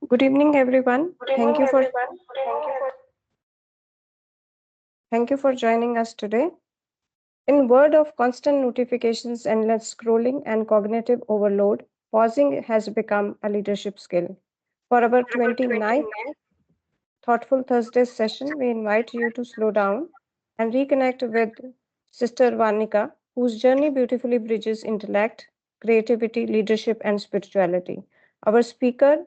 Good evening, everyone. Good evening, everyone. Thank you for joining us today. In world of constant notifications, endless scrolling, and cognitive overload, pausing has become a leadership skill. For our For our 29th 29th, Thoughtful Thursdays session, we invite you to slow down and reconnect with Sister Varnika, whose journey beautifully bridges intellect, creativity, leadership, and spirituality. Our speaker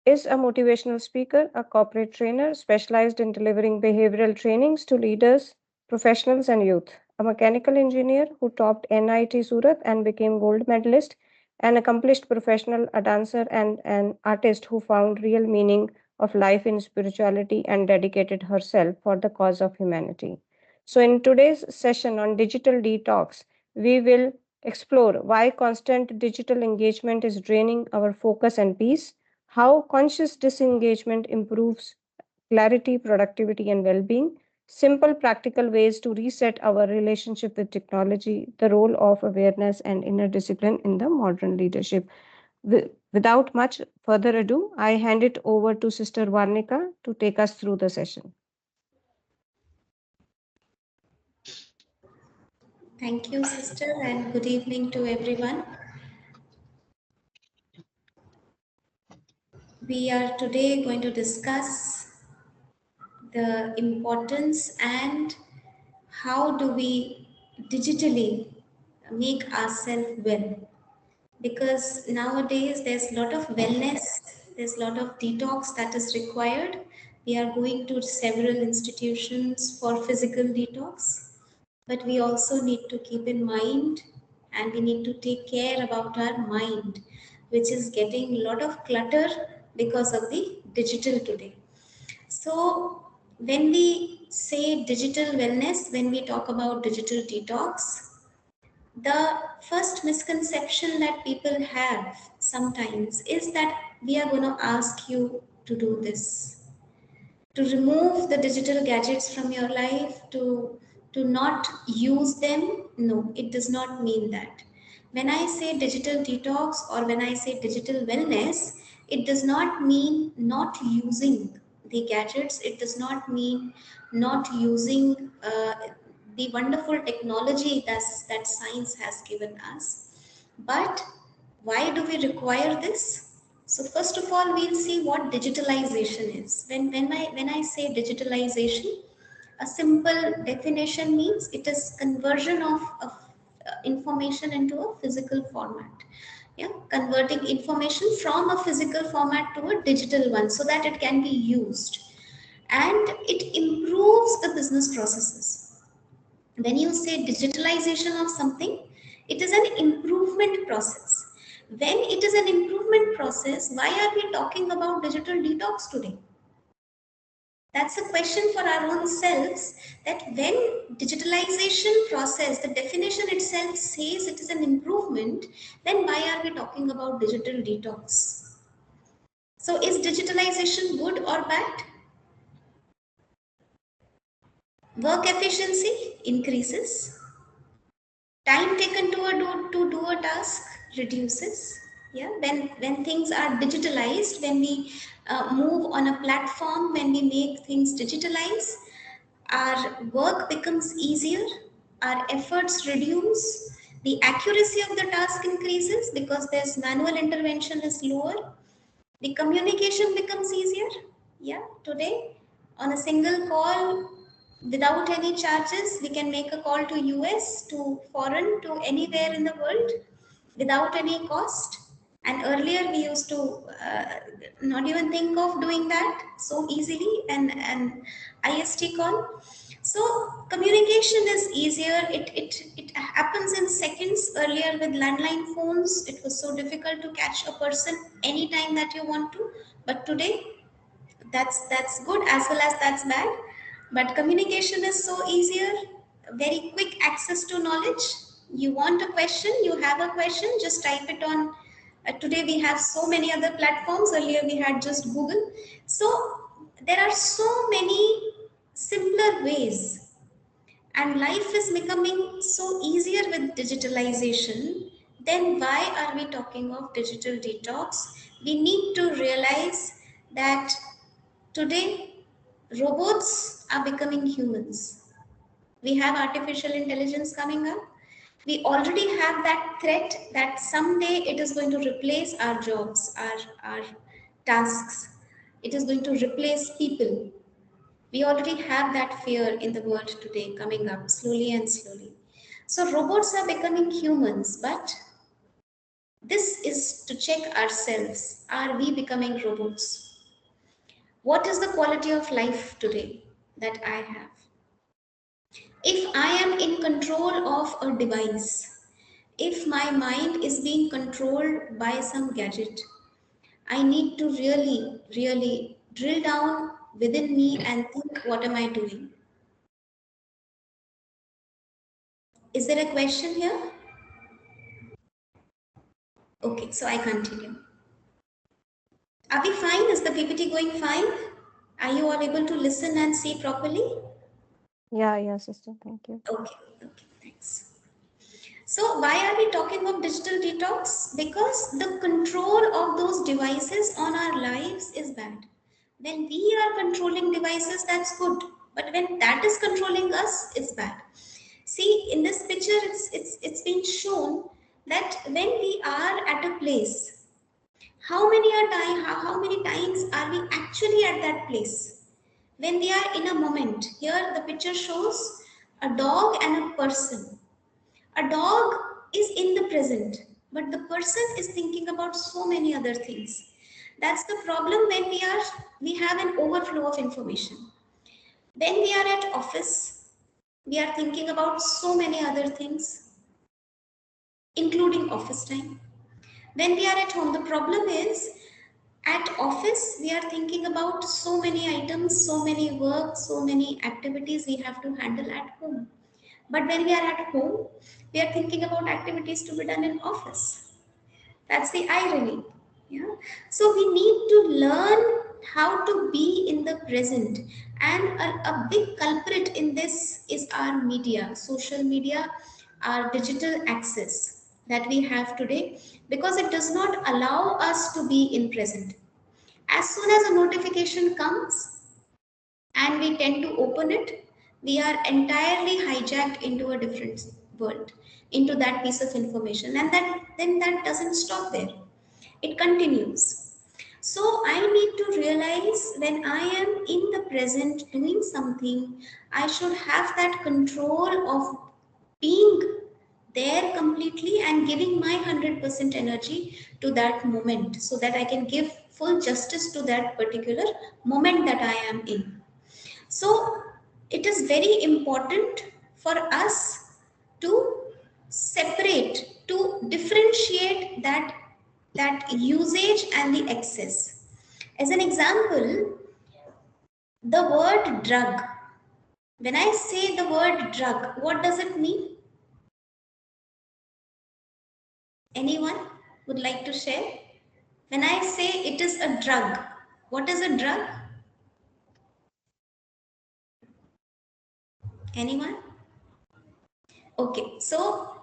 is a motivational speaker, a corporate trainer specialized in delivering behavioral trainings to leaders, professionals, and youth, a mechanical engineer who topped NIT Surat and became gold medalist, an accomplished professional, a dancer, and an artist who found real meaning of life in spirituality and dedicated herself for the cause of humanity. So, in today's session on digital detox, we will explore why constant digital engagement is draining our focus and peace, how conscious disengagement improves clarity, productivity, and well being, simple practical ways to reset our relationship with technology, the role of awareness and inner discipline in the modern leadership. Without much further ado, I hand it over to Sister Varnika to take us through the session. thank you, sister, and good evening to everyone. We are today going to discuss the importance and how do we digitally make ourselves well. Because nowadays there's a lot of wellness, there's a lot of detox that is required. We are going to several institutions for physical detox, but we also need to keep in mind and we need to take care about our mind, which is getting a lot of clutter because of the digital today. So when we say digital wellness, when we talk about digital detox, the first misconception that people have sometimes is that we are going to ask you to do this, to remove the digital gadgets from your life, to not use them. No, it does not mean that. When I say digital detox or when I say digital wellness, it does not mean not using the gadgets. It does not mean not using the wonderful technology that science has given us. But why do we require this? So first of all, we'll see what digitalization is. When I say digitalization, a simple definition means it is conversion of information into a physical format. Yeah, converting information from a physical format to a digital one so that it can be used, and it improves the business processes. When you say digitalization of something, it is an improvement process. When it is an improvement process, why are we talking about digital detox today? That's a question for our own selves, that when digitalization process, the definition itself says it is an improvement, then why are we talking about digital detox? So is digitalization good or bad? Work efficiency increases. Time taken to do a task reduces. Yeah, when things are digitalized, when we move on a platform, when we make things digitalized, our work becomes easier, our efforts reduce, the accuracy of the task increases because there's manual intervention is lower, the communication becomes easier. Yeah, today on a single call, without any charges, we can make a call to US, to foreign, to anywhere in the world without any cost. And earlier we used to not even think of doing that so easily, and IST call. So communication is easier. It happens in seconds. Earlier with landline phones, it was so difficult to catch a person anytime that you want to. But today, that's good as well as that's bad. But communication is so easier, very quick access to knowledge. You want a question, you have a question, just type it on. Today we have so many other platforms. Earlier we had just Google. So there are so many simpler ways, and life is becoming so easier with digitalization then why are we talking of digital detox? We need to realize that today robots are becoming humans. We have artificial intelligence coming up. We already have that threat that someday it is going to replace our jobs, our tasks. It is going to replace people. We already have that fear in the world today coming up slowly and slowly. So robots are becoming humans, but this is to check ourselves. Are we becoming robots? What is the quality of life today that I have? If I am in control of a device, if my mind is being controlled by some gadget, I need to really drill down within me and think, what am I doing? Is there a question here? Okay, so I continue. Are we fine? Is the PPT going fine? Are you all able to listen and see properly? Yeah, yeah, sister. Thank you. Okay, thanks. So, why are we talking of digital detox? Because the control of those devices on our lives is bad. When we are controlling devices, that's good. But when that is controlling us, it's bad. See, in this picture, it's been shown that when we are at a place, how many times are we actually at that place? When we are in a moment, here the picture shows a dog and a person. A dog is in the present, but the person is thinking about so many other things. That's the problem when we have an overflow of information. When we are at office, we are thinking about so many other things, including office time. When we are at home, the problem is at office we are thinking about so many items, so many work, so many activities we have to handle at home. But when we are at home, we are thinking about activities to be done in office. That's the irony. Yeah. So we need to learn how to be in the present. And a big culprit in this is our media, social media, our digital access that we have today, because it does not allow us to be in present. As soon as a notification comes, and we tend to open it, we are entirely hijacked into a different world, into that piece of information, and that doesn't stop there. It continues. So I need to realize when I am in the present doing something, I should have that control of being there completely and giving my 100% energy to that moment so that I can give full justice to that particular moment that I am in. So it is very important for us to separate, to differentiate that usage and the excess. As an example, the word drug. When I say the word drug, what does it mean? Anyone would like to share? When I say it is a drug, what is a drug? Anyone? Okay, so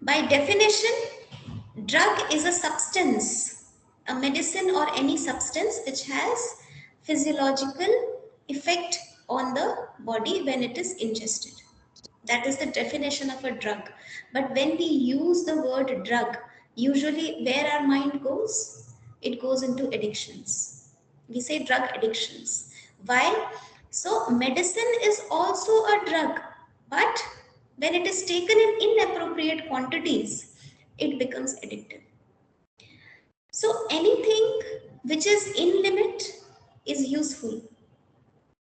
by definition, drug is a substance, a medicine or any substance which has physiological effect on the body when it is ingested. That is the definition of a drug. But when we use the word drug, usually where our mind goes, it goes into addictions. We say drug addictions. Why? So, medicine is also a drug, but when it is taken in inappropriate quantities, it becomes addictive. So, anything which is in limit is useful,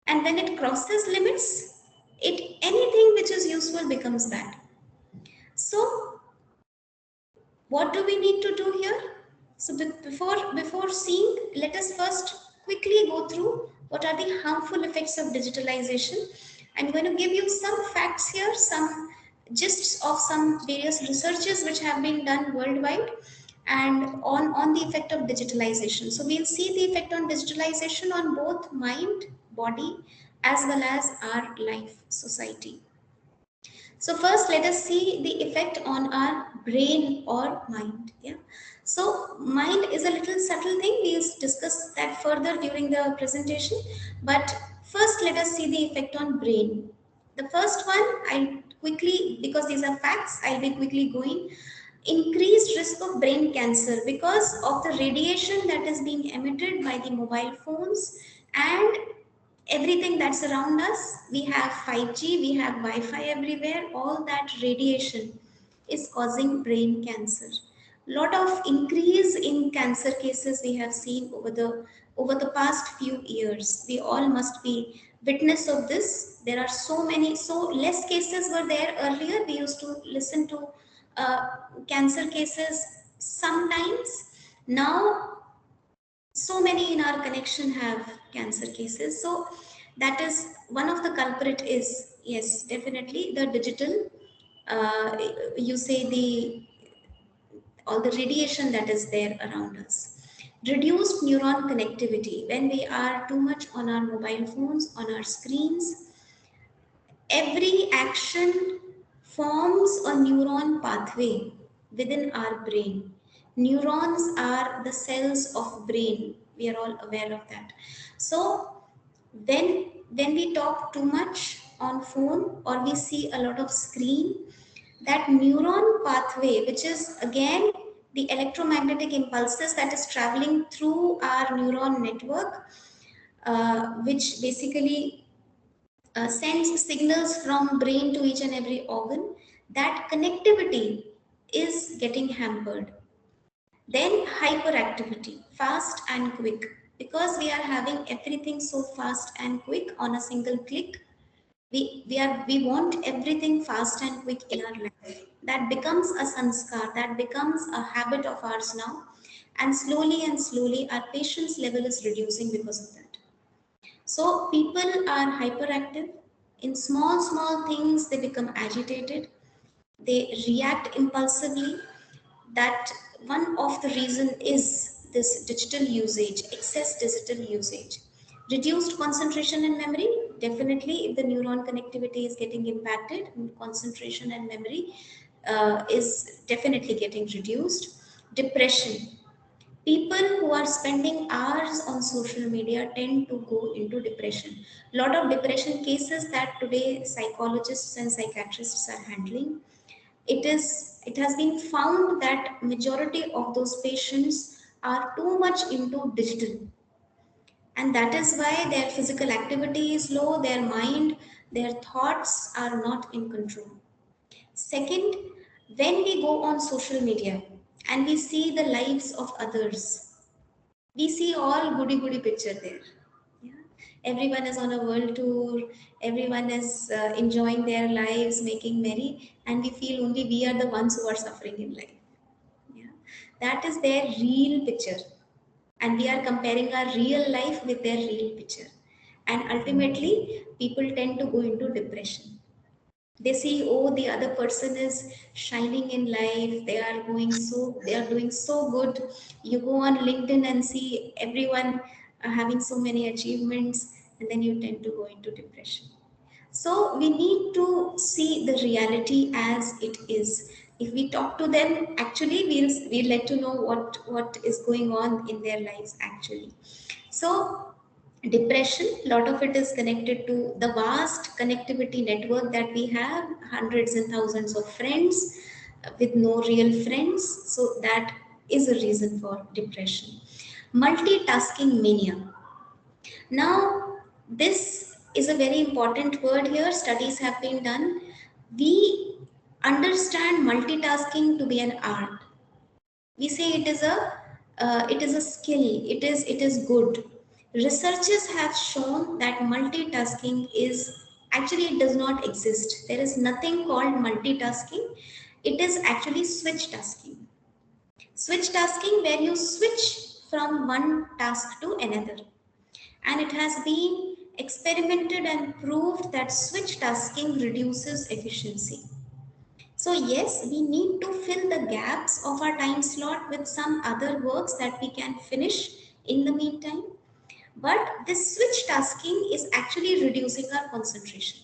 and when it crosses limits, it anything which is useful becomes bad. So, what do we need to do here? So, before seeing, let us first quickly go through what are the harmful effects of digitalization. I'm going to give you some facts here, some gists of some various researches which have been done worldwide and on the effect of digitalization. So, we'll see the effect on digitalization on both mind, body, as well as our life, society. So first, let us see the effect on our brain or mind. Yeah. So mind is a little subtle thing. We'll discuss that further during the presentation. But first, let us see the effect on brain. The first one, I'll quickly, because these are facts, I'll be quickly going. Increased risk of brain cancer because of the radiation that is being emitted by the mobile phones and everything that's around us. We have 5G, we have Wi-Fi everywhere. All that radiation is causing brain cancer. Lot of increase in cancer cases we have seen over the past few years. We all must be witness of this. There are so many, so less cases were there earlier. We used to listen to uh, cancer cases sometimes. Now so many in our connection have cancer cases. So that is one of the culprit is, yes, definitely the digital, uh, you say the all the radiation that is there around us. Reduced neuron connectivity. When we are too much on our mobile phones, on our screens, every action forms a neuron pathway within our brain. Neurons are the cells of brain. We are all aware of that. So when we talk too much on phone or we see a lot of screen, that neuron pathway, which is again the electromagnetic impulses that is traveling through our neuron network, which basically sends signals from brain to each and every organ, that connectivity is getting hampered. Then hyperactivity, fast and quick, because we are having everything so fast and quick on a single click. We want everything fast and quick in our life. That becomes a sanskar, that becomes a habit of ours now, and slowly our patience level is reducing because of that. So people are hyperactive. In small things, they become agitated. They react impulsively. That one of the reason is this digital usage, excess digital usage. Reduced concentration and memory. Definitely, if the neuron connectivity is getting impacted, concentration and memory is definitely getting reduced. Depression. People who are spending hours on social media tend to go into depression. Lot of depression cases that today psychologists and psychiatrists are handling. It has been found that majority of those patients are too much into digital, and that is why their physical activity is low, their mind, their thoughts are not in control. Second, when we go on social media and we see the lives of others, we see all goody goody picture there. Yeah. Everyone is on a world tour, everyone is enjoying their lives, making merry, and we feel only we are the ones who are suffering in life. Yeah. That is their real picture, and we are comparing our real life with their real picture, and ultimately people tend to go into depression. They see, oh, the other person is shining in life, they are doing so good. You go on LinkedIn and see everyone having so many achievements, and then you tend to go into depression. So we need to see the reality as it is. If we talk to them, actually we'll let to know what is going on in their lives actually. So depression, a lot of it is connected to the vast connectivity network that we have, hundreds and thousands of friends with no real friends. So that is a reason for depression. Multitasking mania. Now this is a very important word here. Studies have been done. We understand multitasking to be an art. We say it is a skill, it is good. Researchers have shown that multitasking is actually, it does not exist. There is nothing called multitasking. It is actually switch tasking. Switch tasking, where you switch from one task to another, and it has been experimented and proved that switch tasking reduces efficiency. So yes, we need to fill the gaps of our time slot with some other works that we can finish in the meantime. But this switch tasking is actually reducing our concentration.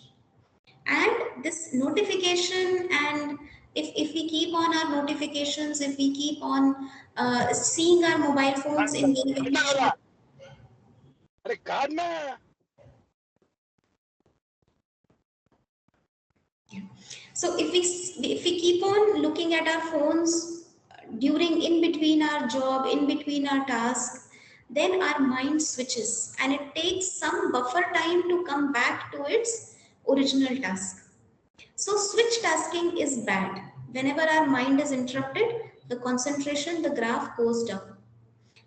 And this notification, and if we keep on our notifications, if we keep on seeing our mobile phones in very very short. अरे काटना. So if we keep on looking at our phones during in between our job, in between our task, then our mind switches and it takes some buffer time to come back to its original task. So switch tasking is bad. Whenever our mind is interrupted, the concentration, the graph goes down.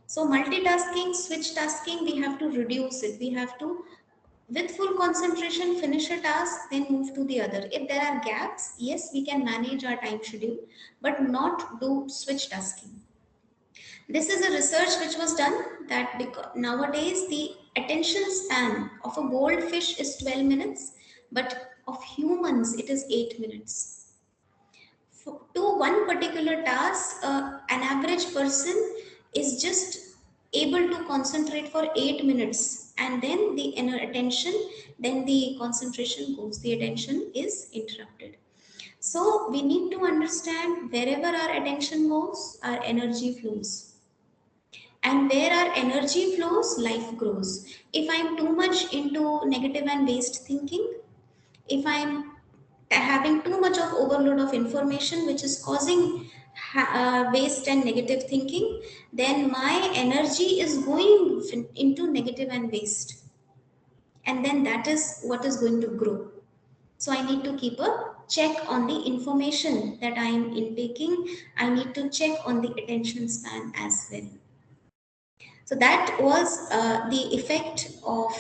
So multitasking, switch tasking, we have to reduce it. We have to, with full concentration, finish a task, then move to the other. If there are gaps, yes, we can manage our time schedule, but not do switch tasking. This is a research which was done that because nowadays the attention span of a goldfish is 12 minutes, but of humans it is 8 minutes. To one particular task, an average person is just able to concentrate for 8 minutes, and then the inner attention, then the concentration goes, the attention is interrupted. So we need to understand wherever our attention goes, our energy flows, and where our energy flows, life grows. If I'm too much into negative and waste thinking, if I'm having too much of overload of information which is causing waste and negative thinking, then my energy is going into negative and waste, and then that is what is going to grow. So I need to keep a check on the information that I am intaking. I need to check on the attention span as well. So that was the effect of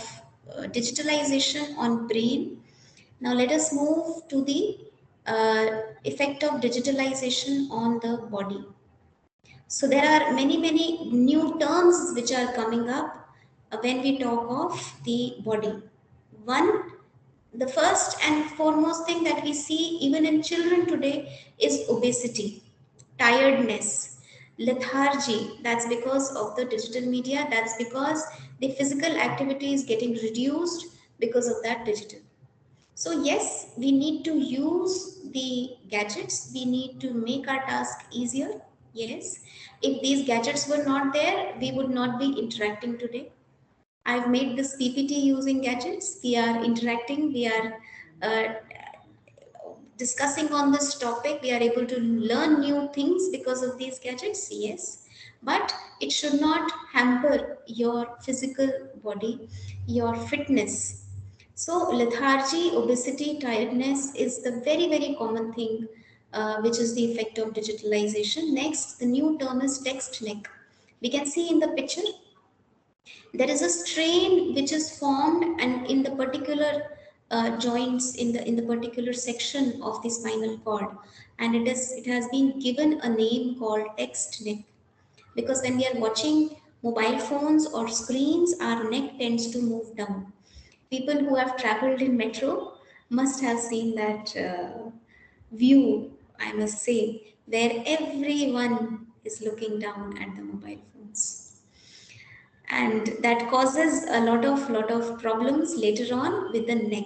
digitalization on brain. Now let us move to the effect of digitalization on the body. So there are many new terms which are coming up when we talk of the body. One, the first and foremost thing that we see even in children today is obesity, tiredness, lethargy. That's because of the digital media. That's because the physical activity is getting reduced because of that digital. So, yes, we need to use the gadgets, we need to make our task easier. Yes, if these gadgets were not there, we would not be interacting today. I've made this PPT using gadgets. We are interacting, we are uh, discussing on this topic, we are able to learn new things because of these gadgets, yes. But it should not hamper your physical body, your fitness. So, lethargy, obesity, tiredness is the very common thing, which is the effect of digitalization. Next, the new term is text neck. We can see in the picture there is a strain which is formed, and in the particular joints in the particular section of the spinal cord, and it has been given a name called text neck, because when we are watching mobile phones or screens, our neck tends to move down. People who have traveled in metro must have seen that view, I must say, where everyone is looking down at the mobile phones, and that causes a lot of problems later on with the neck,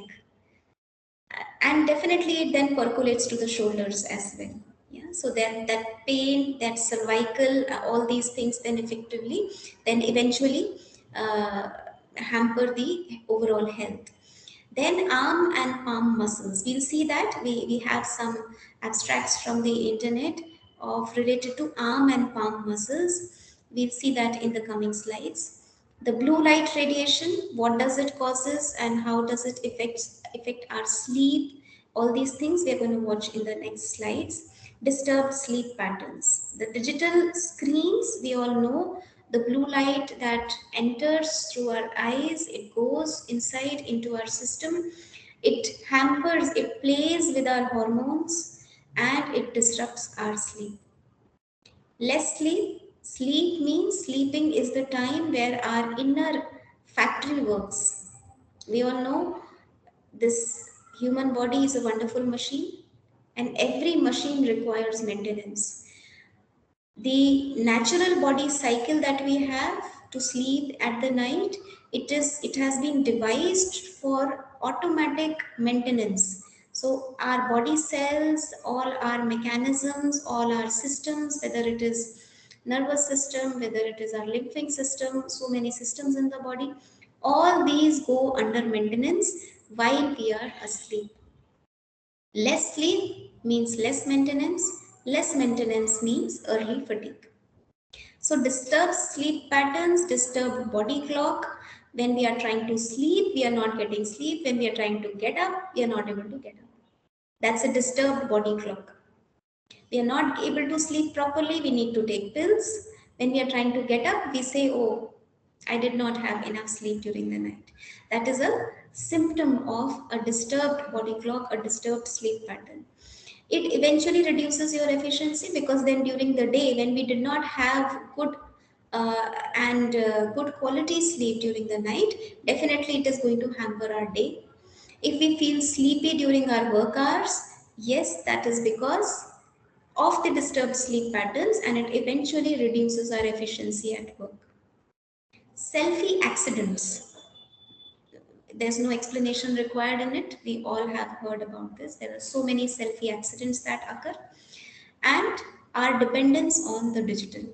and definitely it then percolates to the shoulders as well. Yeah, so that pain, that cervical, all these things then effectively then eventually uh, hamper the overall health. Then arm and palm muscles. We'll see that we have some abstracts from the internet of related to arm and palm muscles. We'll see that in the coming slides. The blue light radiation, what does it causes and how does it affect our sleep? All these things we are going to watch in the next slides. Disturbed sleep patterns. The digital screens, we all know the blue light that enters through our eyes, it goes inside into our system, it hampers, it plays with our hormones, and it disrupts our sleep. Less sleep. Sleep means sleeping is the time where our inner factory works. We all know this human body is a wonderful machine, and every machine requires maintenance. The natural body cycle that we have to sleep at the night, it has been devised for automatic maintenance. So our body cells, all our mechanisms, all our systems, whether it is nervous system, whether it is our lymphatic system, so many systems in the body, all these go under maintenance while we are asleep. Less sleep means less maintenance. Less maintenance means early fatigue. So disturbed sleep patterns, disturbed body clock. When we are trying to sleep, we are not getting sleep. When we are trying to get up, we are not able to get up. That's a disturbed body clock. We are not able to sleep properly, we need to take pills. When we are trying to get up, we say, oh, I did not have enough sleep during the night. That is a symptom of a disturbed body clock, a disturbed sleep pattern. It eventually reduces your efficiency, because then during the day, when we did not have good and good quality sleep during the night, definitely it is going to hamper our day. If we feel sleepy during our work hours, yes, that is because of the disturbed sleep patterns, and it eventually reduces our efficiency at work. Selfie accidents. There's no explanation required in it. We all have heard about this. There are so many selfie accidents that occur, and our dependence on the digital.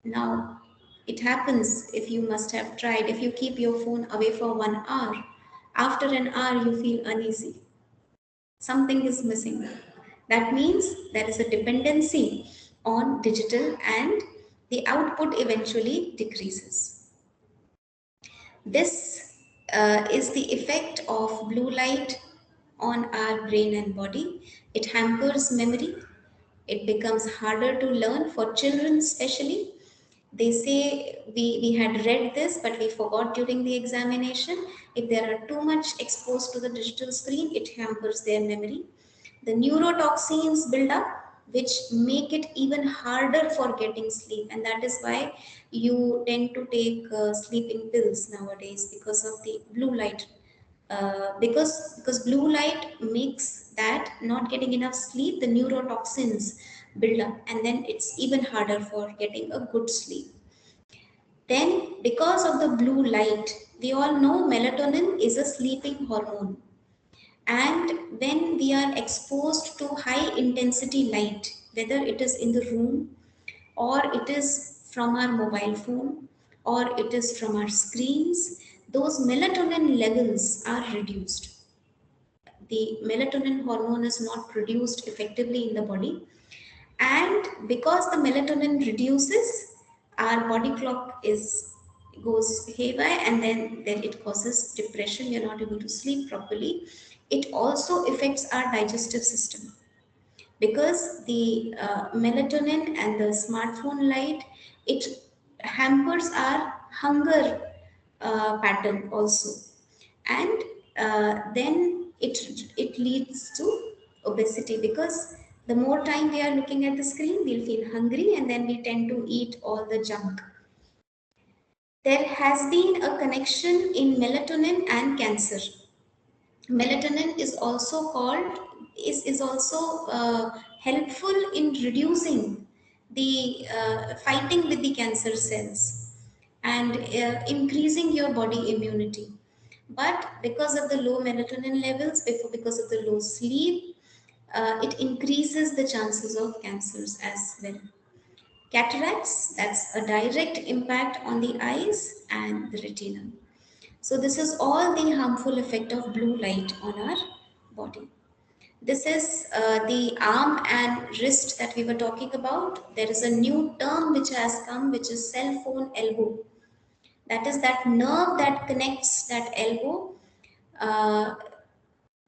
Now, it happens, if you must have tried, if you keep your phone away for 1 hour, after an hour you feel uneasy. Something is missing. That means there is a dependency on digital, and the output eventually decreases. This is the effect of blue light on our brain and body. It hampers memory. It becomes harder to learn for children, especially. They say we had read this, but we forgot during the examination. If they are too much exposed to the digital screen, it hampers their memory. The neurotoxins build up, which make it even harder for getting sleep, and that is why you tend to take sleeping pills nowadays, because of the blue light. Because blue light makes that not getting enough sleep, the neurotoxins build up, and then it's even harder for getting a good sleep. Then, because of the blue light, we all know melatonin is a sleeping hormone. And when we are exposed to high intensity light, whether it is in the room, or it is from our mobile phone, or it is from our screens, those melatonin levels are reduced. The melatonin hormone is not produced effectively in the body, and because the melatonin reduces, our body clock is goes haywire, and then it causes depression. We are not able to sleep properly. It also affects our digestive system, because the melatonin and the smartphone light, it hampers our hunger pattern also, and then it leads to obesity, because the more time we are looking at the screen, we'll feel hungry, and then we tend to eat all the junk. There has been a connection in melatonin and cancer. Melatonin is also called is also helpful in reducing the fighting with the cancer cells, and increasing your body immunity. But because of the low melatonin levels, because of the low sleep, it increases the chances of cancers as well. Cataracts, that's a direct impact on the eyes and the retina. So this is all the harmful effect of blue light on our body. This is the arm and wrist that we were talking about. There is a new term which has come, which is cell phone elbow. That is that nerve that connects that elbow uh,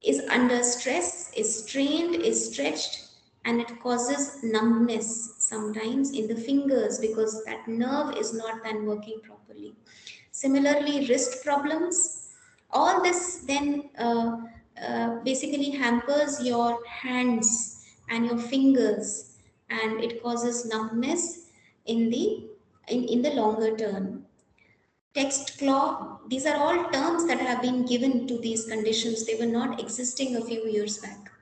is under stress, is strained, is stretched, and it causes numbness sometimes in the fingers, because that nerve is not then working properly. Similarly, wrist problems. All this then basically hampers your hands and your fingers, and it causes numbness in the longer term. Text claw, these are all terms that have been given to these conditions. They were not existing a few years back.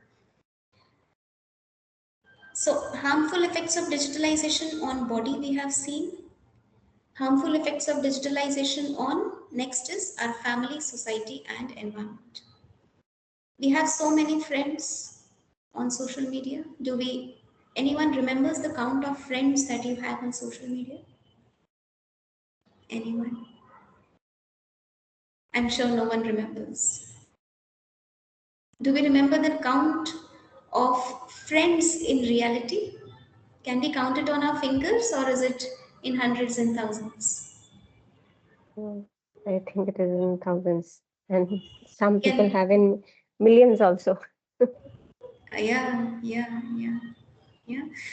So, harmful effects of digitalization on body we have seen. Harmful effects of digitalization on next is our family, society, and environment. We have so many friends on social media. Anyone remembers the count of friends that you have on social media? Anyone? I'm sure no one remembers. Do we remember the count of friends in reality? Can we count it on our fingers, or is it in hundreds and thousands? Mm, I think it is in thousands, and some people Can have in millions also. yeah.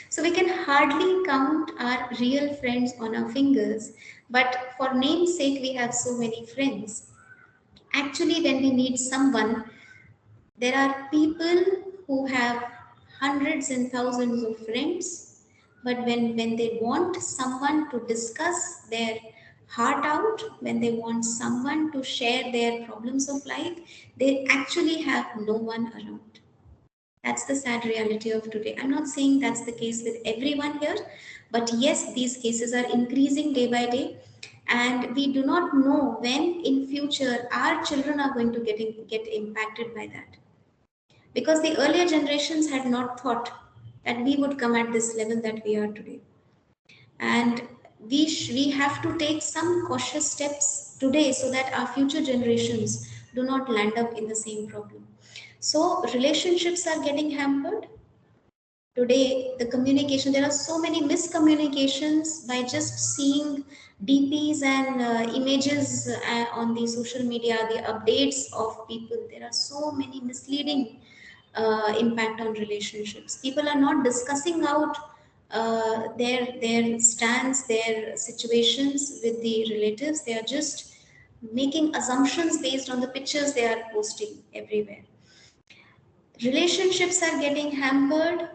So we can hardly count our real friends on our fingers, but for name's sake, we have so many friends. Actually, when we need someone, there are people who have hundreds and thousands of friends, but when they want someone to discuss their heart out, when they want someone to share their problems of life, they actually have no one around. That's the sad reality of today. I'm not saying that's the case with everyone here, but yes, these cases are increasing day by day, and we do not know when in future our children are going to get impacted by that, because the earlier generations had not thought that we would come at this level that we are today, and we have to take some cautious steps today so that our future generations do not land up in the same problem. So relationships are getting hampered today. The communication, there are so many miscommunications by just seeing dps and images on the social media, the updates of people. There are so many misleading impact on relationships. People are not discussing out their stance, their situations with the relatives. They are just making assumptions based on the pictures they are posting everywhere. Relationships are getting hampered.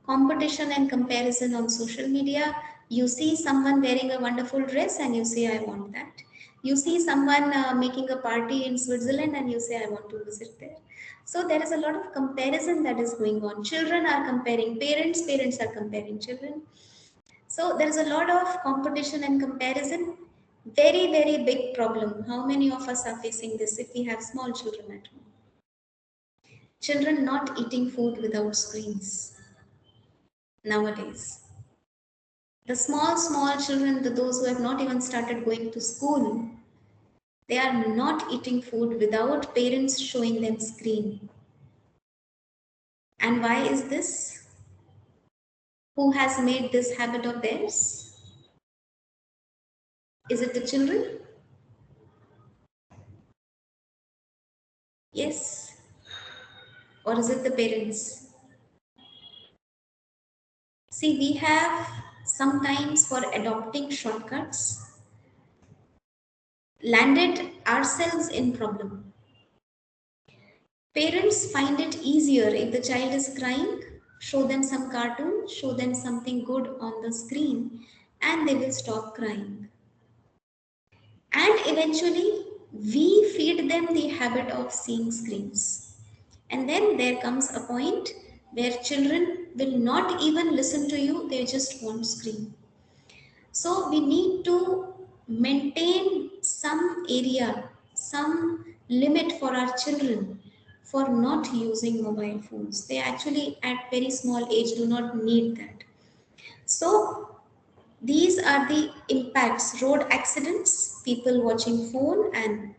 Competition and comparison on social media. You see someone wearing a wonderful dress and you say, I want that. You see someone making a party in Switzerland and you say, I want to visit there. So there is a lot of comparison that is going on. Children are comparing parents, parents are comparing children. So there is a lot of competition and comparison. Very, very big problem. How many of us are facing this if we have small children at home? Children not eating food without screens nowadays. The small children, those who have not even started going to school, they are not eating food without parents showing them screen. And why is this? Who has made this habit of theirs? Is it the children? Yes. Or is it the parents? See, we have sometimes, for adopting shortcuts, landed ourselves in problem. Parents find it easier if the child is crying, show them some cartoon, show them something good on the screen, and they will stop crying. And eventually, we feed them the habit of seeing screens. And then there comes a point where children will not even listen to you, they just want screen. So we need to maintain some area, some limit for our children for not using mobile phones. They actually at very small age do not need that. So these are the impacts: road accidents, people watching phone and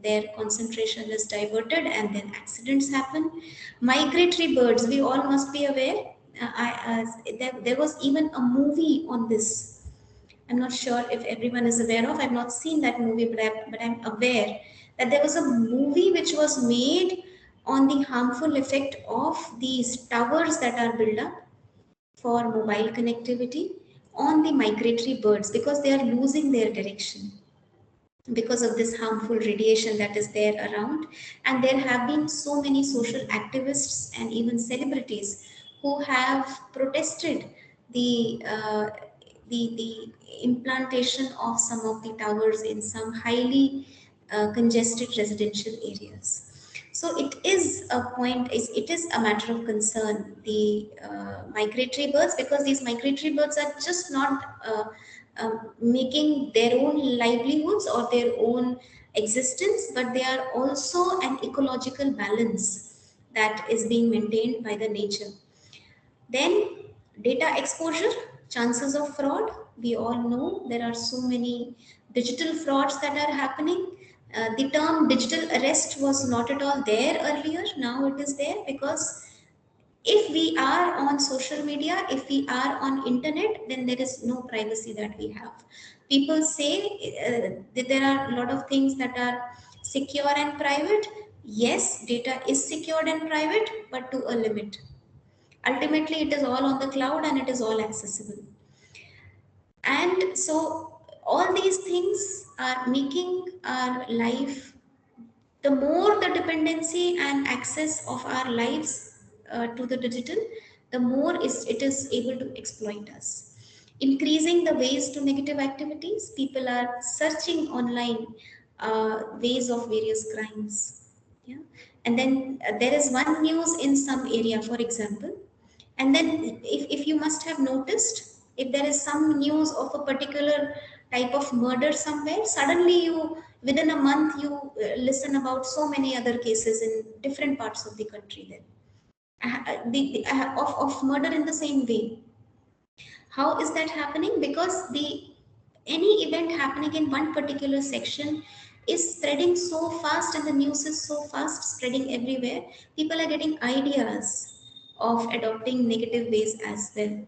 their concentration is diverted and then accidents happen. Migratory birds, we all must be aware. There was even a movie on this. I'm not sure if everyone is aware of. I've not seen that movie, but I'm aware that there was a movie which was made on the harmful effect of these towers that are built up for mobile connectivity on the migratory birds, because they are losing their direction because of this harmful radiation that is there around. And there have been so many social activists and even celebrities who have protested the the implantation of some of the towers in some highly congested residential areas. So it is a point, it is a matter of concern, the migratory birds, because these migratory birds are just not making their own livelihoods or their own existence, but they are also an ecological balance. that is being maintained by the nature. Then data exposure, chances of fraud. We all know there are so many digital frauds that are happening. The term digital arrest was not at all there earlier. Now it is there because if we are on social media, if we are on internet, then there is no privacy that we have. People say that there are a lot of things that are secure and private. Yes, data is secured and private, but to a limit. Ultimately it is all on the cloud and it is all accessible. And so all these things are making our life, the more the dependency and access of our lives to the digital, the more it is able to exploit us. Increasing the ways to negative activities, people are searching online ways of various crimes. Yeah. And then there is one news in some area, for example, and then if you must have noticed, if there is some news of a particular type of murder somewhere, suddenly you, within a month, you listen about so many other cases in different parts of the country then. Of murder in the same way. How is that happening? Because the any event happening in one particular section is spreading so fast and the news is so fast spreading everywhere, people are getting ideas of adopting negative ways as well.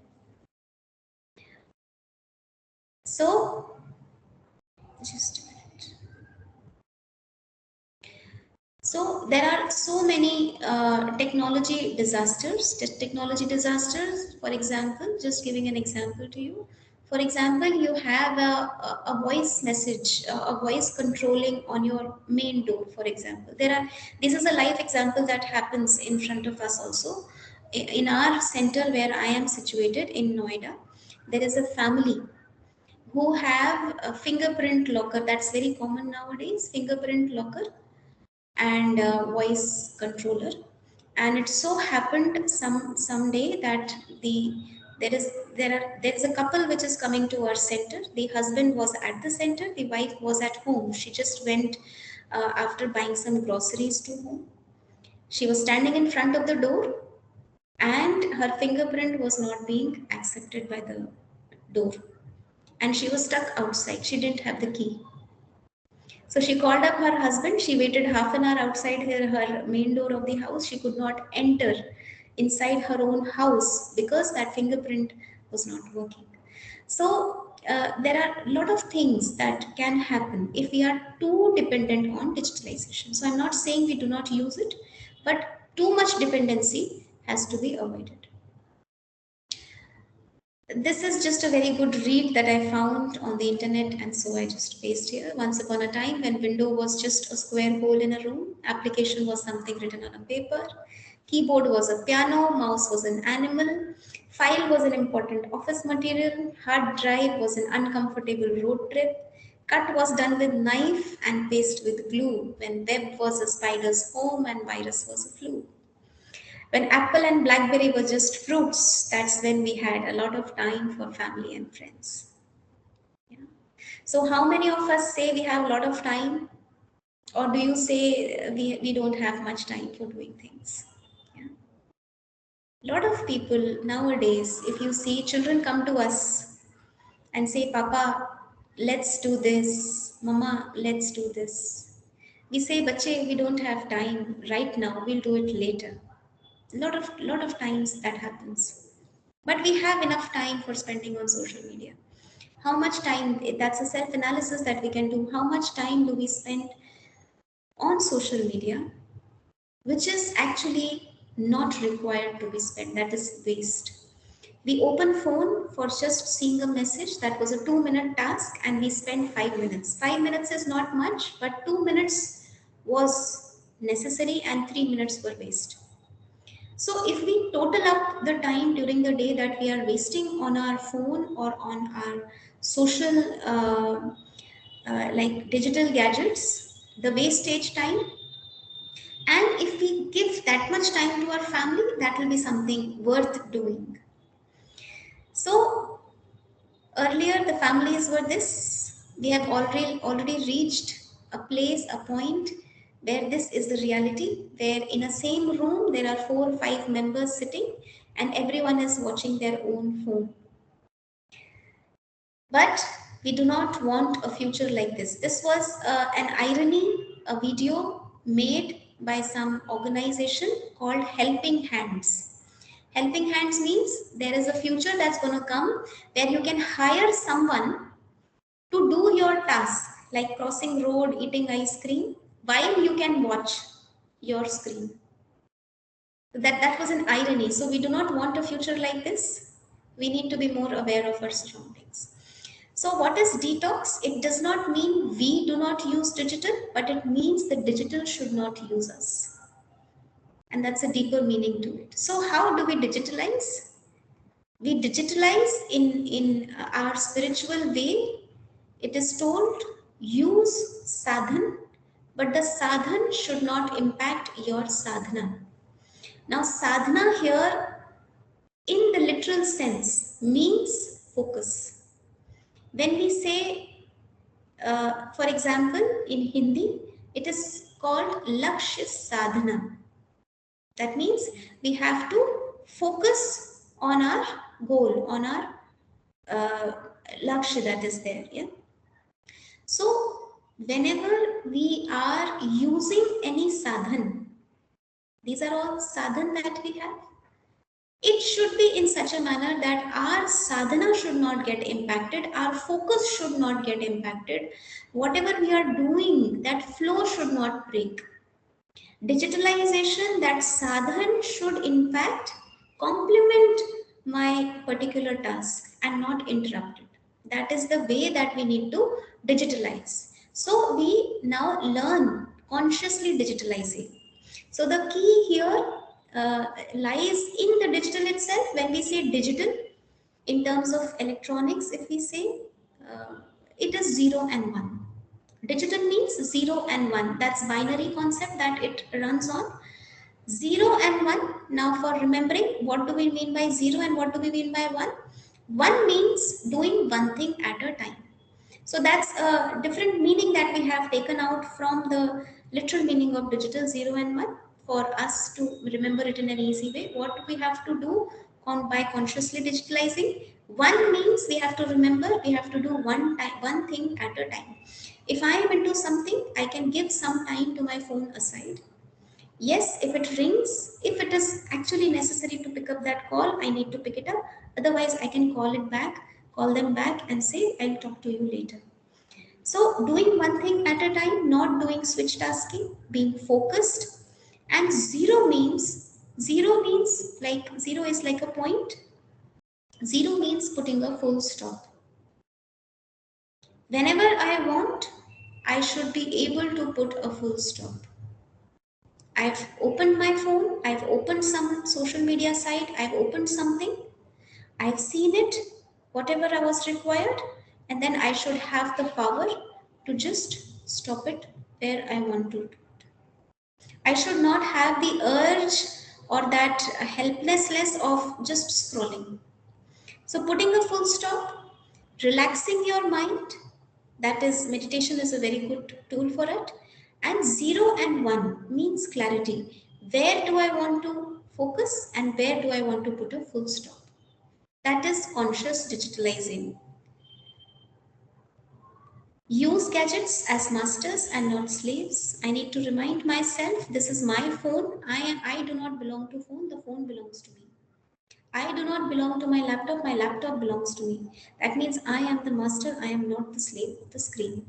So just a minute. So there are so many technology disasters. Technology disasters, for example, just giving an example to you. For example, you have a voice message, a voice controlling on your main door. For example, this is a live example that happens in front of us also. In our center where I am situated in Noida, there is a family who have a fingerprint locker. That's very common nowadays. Fingerprint locker and voice controller. And it so happened someday that there is a couple which is coming to our center. The husband was at the center, the wife was at home. She just went after buying some groceries to home. She was standing in front of the door and her fingerprint was not being accepted by the door, and she was stuck outside. She didn't have the key. So she called up her husband. She waited half an hour outside her main door of the house. She could not enter inside her own house because that fingerprint was not working. So there are a lot of things that can happen if we are too dependent on digitalization. So I'm not saying we do not use it, but too much dependency has to be avoided. This is just a very good read that I found on the internet, and so I just pasted here. Once upon a time, when window was just a square hole in a room, application was something written on a paper, keyboard was a piano, mouse was an animal, file was an important office material, hard drive was an uncomfortable road trip, cut was done with knife and paste with glue, when web was a spider's home and virus was a flu. When apple and blackberry were just fruits, that's when we had a lot of time for family and friends. Yeah. So, how many of us say we have a lot of time, or do you say we don't have much time for doing things? Yeah. A lot of people nowadays, if you see children come to us and say, Papa, let's do this, Mama, let's do this. We say, Bache, we don't have time right now, we'll do it later. Lot of times that happens, but we have enough time for spending on social media. How much time, that's a self analysis that we can do. How much time do we spend on social media which is actually not required to be spent? That is waste. We open phone for just seeing a message that was a 2-minute task and we spend 5 minutes. 5 minutes is not much, but 2 minutes was necessary and 3 minutes were waste. So, if we total up the time during the day that we are wasting on our phone or on our social, like digital gadgets, the wastage time, and if we give that much time to our family, that will be something worth doing. So, earlier the families were this. We have already reached a place, a point where this is the reality, where in a same room there are 4 or 5 members sitting and everyone is watching their own phone. But we do not want a future like this. This was an irony, a video made by some organization called Helping Hands. Helping Hands means there is a future that's going to come where you can hire someone to do your task, like crossing road, eating ice cream, while you can watch your screen. That was an irony. So we do not want a future like this. We need to be more aware of our surroundings. So what is detox? It does not mean we do not use digital, but it means the digital should not use us. And that's a deeper meaning to it. So how do we digitalize? We digitalize in our spiritual way. It is told use sadhan, but the sadhan should not impact your sadhana. Now, sadhana here, in the literal sense, means focus. When we say, for example, in Hindi, it is called Lakshya Sadhana. That means we have to focus on our goal, on our uh, Lakshya that is there. Yeah. So, whenever we are using any sadhan, these are all sadhan that we have. It should be in such a manner that our sadhana should not get impacted, our focus should not get impacted. Whatever we are doing, that flow should not break. Digitalization, that sadhan should in fact complement my particular task and not interrupt it. That is the way that we need to digitalize. So we now learn consciously digitalizing. So the key here lies in the digital itself. When we say digital, in terms of electronics, if we say it is 0 and 1. Digital means 0 and 1. That's binary concept that it runs on. 0 and 1. Now for remembering, what do we mean by 0 and what do we mean by 1? 1 means doing one thing at a time. So that's a different meaning that we have taken out from the literal meaning of digital 0 and 1 for us to remember it in an easy way. What we have to do by consciously digitalizing? 1 means we have to remember, we have to do one thing at a time. If I am into something, I can give some time to my phone aside. Yes, if it rings, if it is actually necessary to pick up that call, I need to pick it up. Otherwise, I can call them back and say, I'll talk to you later. So, doing one thing at a time, not doing switch tasking, being focused. And zero means like zero is like a point. Zero means putting a full stop. Whenever I want, I should be able to put a full stop. I've opened my phone, I've opened some social media site, I've opened something, I've seen it, whatever I was required, and then I should have the power to just stop it where I want to. I should not have the urge or that helplessness of just scrolling. So, putting a full stop, relaxing your mind, that is, meditation is a very good tool for it. And 0 and 1 means clarity. Where do I want to focus and where do I want to put a full stop? That is conscious digitalizing. Use gadgets as masters and not slaves. I need to remind myself this is my phone. I do not belong to phone belongs to me. I do not belong to my laptop belongs to me. That means I am the master, I am not the slave of the screen.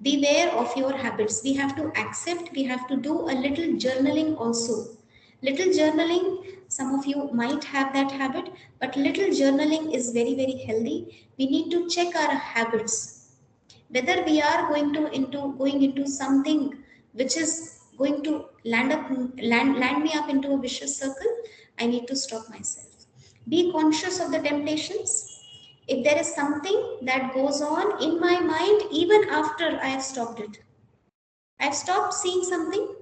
Beware of your habits. We have to accept, we have to do a little journaling also. Little journaling, some of you might have that habit, but little journaling is very, very healthy. We need to check our habits. Whether we are going into something which is going to land me up into a vicious circle, I need to stop myself. Be conscious of the temptations. If there is something that goes on in my mind even after I have stopped it, I've stopped seeing something,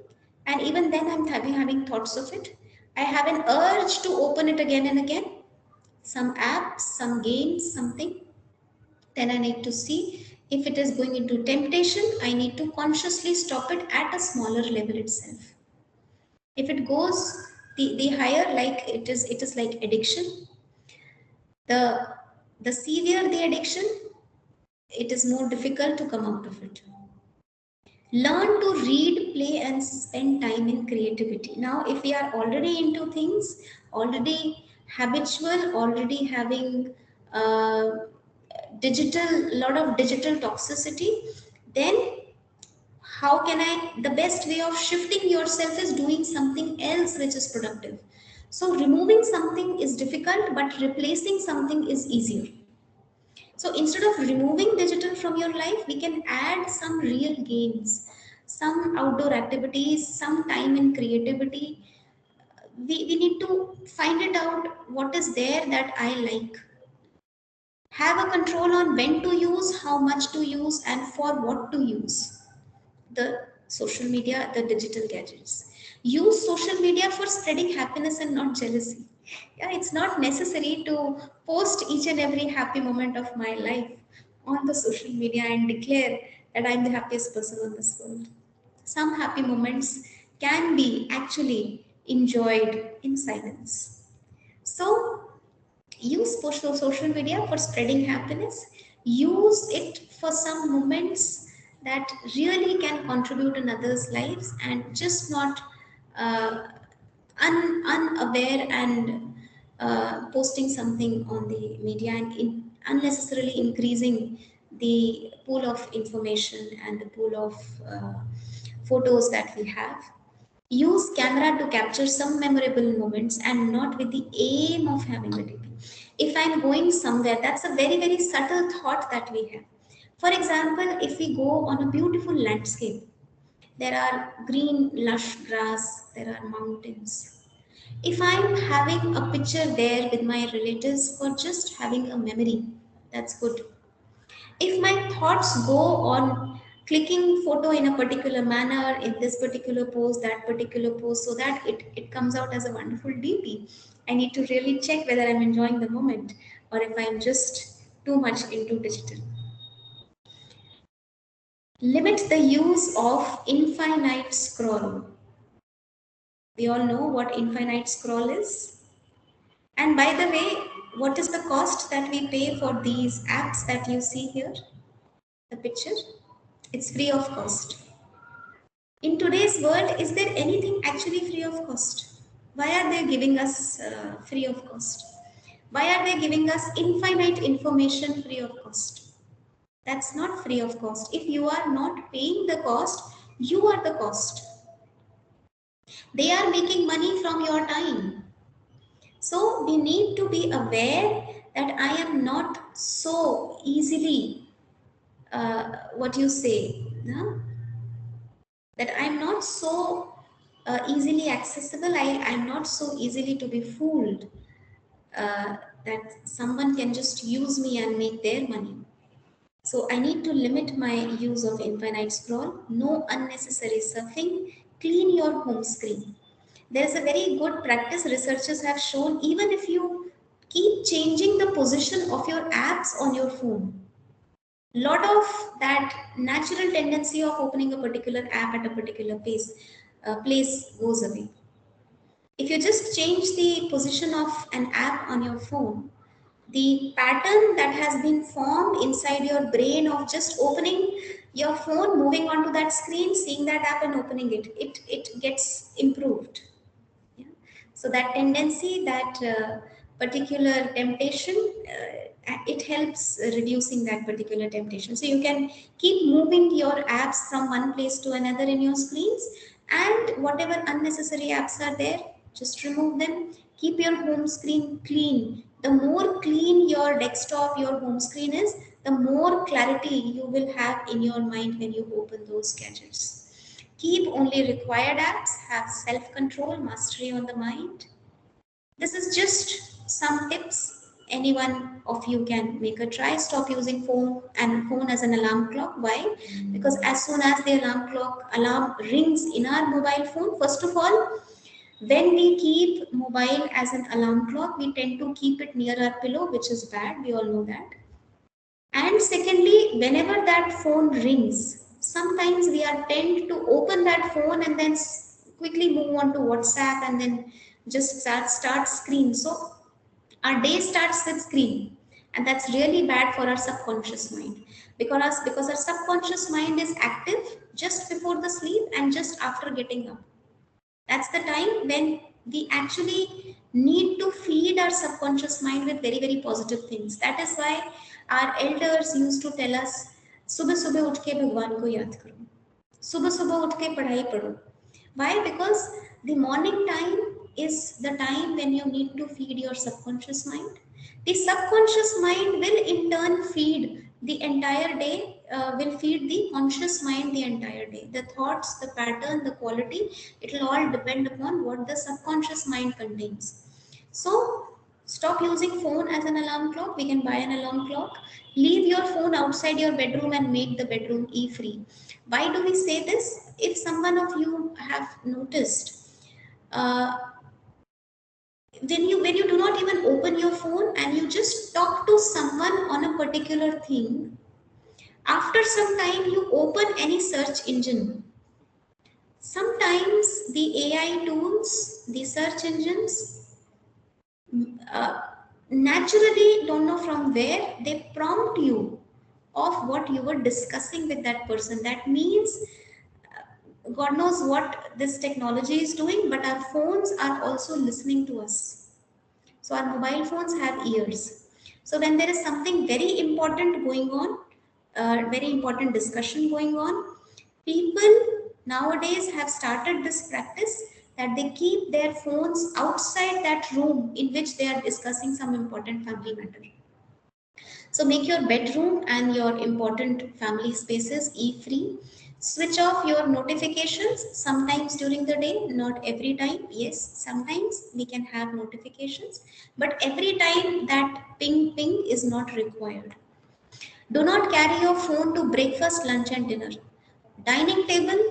and even then I'm having thoughts of it. I have an urge to open it again and again. Some app, some game, something. Then I need to see, If it is going into temptation, I need to consciously stop it at a smaller level itself. If it goes the higher, like it is like addiction, the the severe the addiction, it is more difficult to come out of it. Learn to read, play, and spend time in creativity. Now, if we are already into things, already habitual, already having uh, lot of digital toxicity, then how can I? The best way of shifting yourself is doing something else which is productive. So, removing something is difficult, but replacing something is easier. So instead of removing digital from your life, we can add some real gains, some outdoor activities, some time in creativity. We need to find it out what is there that I like. Have a control on when to use, how much to use, and for what to use the social media, the digital gadgets. Use social media for spreading happiness and not jealousy. Yeah, it's not necessary to post each and every happy moment of my life on the social media and declare that I'm the happiest person on this world. Some happy moments can be actually enjoyed in silence. So, use social media for spreading happiness. Use it for some moments that really can contribute in others lives, and just not uh, unaware and posting something on the media and unnecessarily increasing the pool of information and the pool of photos that we have. Use camera to capture some memorable moments and not with the aim of having a DP. If I'm going somewhere, that's a very, very subtle thought that we have. For example, if we go on a beautiful landscape, there are green, lush grass, there are mountains. If I'm having a picture there with my relatives for just having a memory, that's good. If my thoughts go on clicking photo in a particular manner, in this particular pose, that particular pose, so that it comes out as a wonderful DP, I need to really check whether I'm enjoying the moment or if I'm just too much into digital. Limit the use of infinite scroll. We all know what infinite scroll is. And by the way, what is the cost that we pay for these apps that you see here? The picture? It's free of cost. In today's world, is there anything actually free of cost? Why are they giving us free of cost? Why are they giving us infinite information free of cost? That's not free of cost. If you are not paying the cost, you are the cost. They are making money from your time. So we need to be aware that I am not so easily, what you say, no? That I'm not so easily accessible. I'm not so easily to be fooled that someone can just use me and make their money. So I need to limit my use of infinite scroll, no unnecessary surfing, clean your home screen. There is a very good practice researchers have shown, even if you keep changing the position of your apps on your phone, lot of that natural tendency of opening a particular app at a particular place goes away. If you just change the position of an app on your phone, the pattern that has been formed inside your brain of just opening your phone, moving onto that screen, seeing that app and opening it gets improved. Yeah. So that tendency, that particular temptation, it helps reducing that particular temptation. So you can keep moving your apps from one place to another in your screens, and whatever unnecessary apps are there, just remove them. Keep your home screen clean. The more clean your desktop, your home screen is, the more clarity you will have in your mind when you open those gadgets. Keep only required apps, have self control, mastery on the mind. This is just some tips. Any one of you can make a try. Stop using phone as an alarm clock. Why? Because as soon as the alarm rings in our mobile phone, first of all, when we keep mobile as an alarm clock, we tend to keep it near our pillow, which is bad. We all know that. And secondly, whenever that phone rings, sometimes we are tend to open that phone and then quickly move on to WhatsApp and then just start screen. So our day starts with screen, and that's really bad for our subconscious mind, because our subconscious mind is active just before the sleep and just after getting up. That's the time when we actually need to feed our subconscious mind with very, very positive things. That is why our elders used to tell us, सुबह सुबह उठ के भगवान को याद करो, सुबह सुबह उठ के पढ़ाई पढ़ो. Why? Because the morning time is the time when you need to feed your subconscious mind. The subconscious mind will in turn feed the entire day, will feed the conscious mind the entire day. The thoughts, the pattern, the quality, it will all depend upon what the subconscious mind contains. So stop using phone as an alarm clock. We can buy an alarm clock. Leave your phone outside your bedroom and make the bedroom e-free. Why do we say this? If someone of you have noticed, uh, when you do not even open your phone and you just talk to someone on a particular thing, after some time you open any search engine. Sometimes the AI tools, the search engines, uh, naturally don't know from where they prompt you of what you were discussing with that person. That means God knows what this technology is doing, but our phones are also listening to us. So our mobile phones have ears. So when there is something very important going on, very important discussion going on, people nowadays have started this practice that they keep their phones outside that room in which they are discussing some important family matter. So make your bedroom and your important family spaces e-free. Switch off your notifications sometimes during the day, not every time. Yes, sometimes we can have notifications, but every time that ping ping is not required. Do not carry your phone to breakfast, lunch, and dinner. Dining table,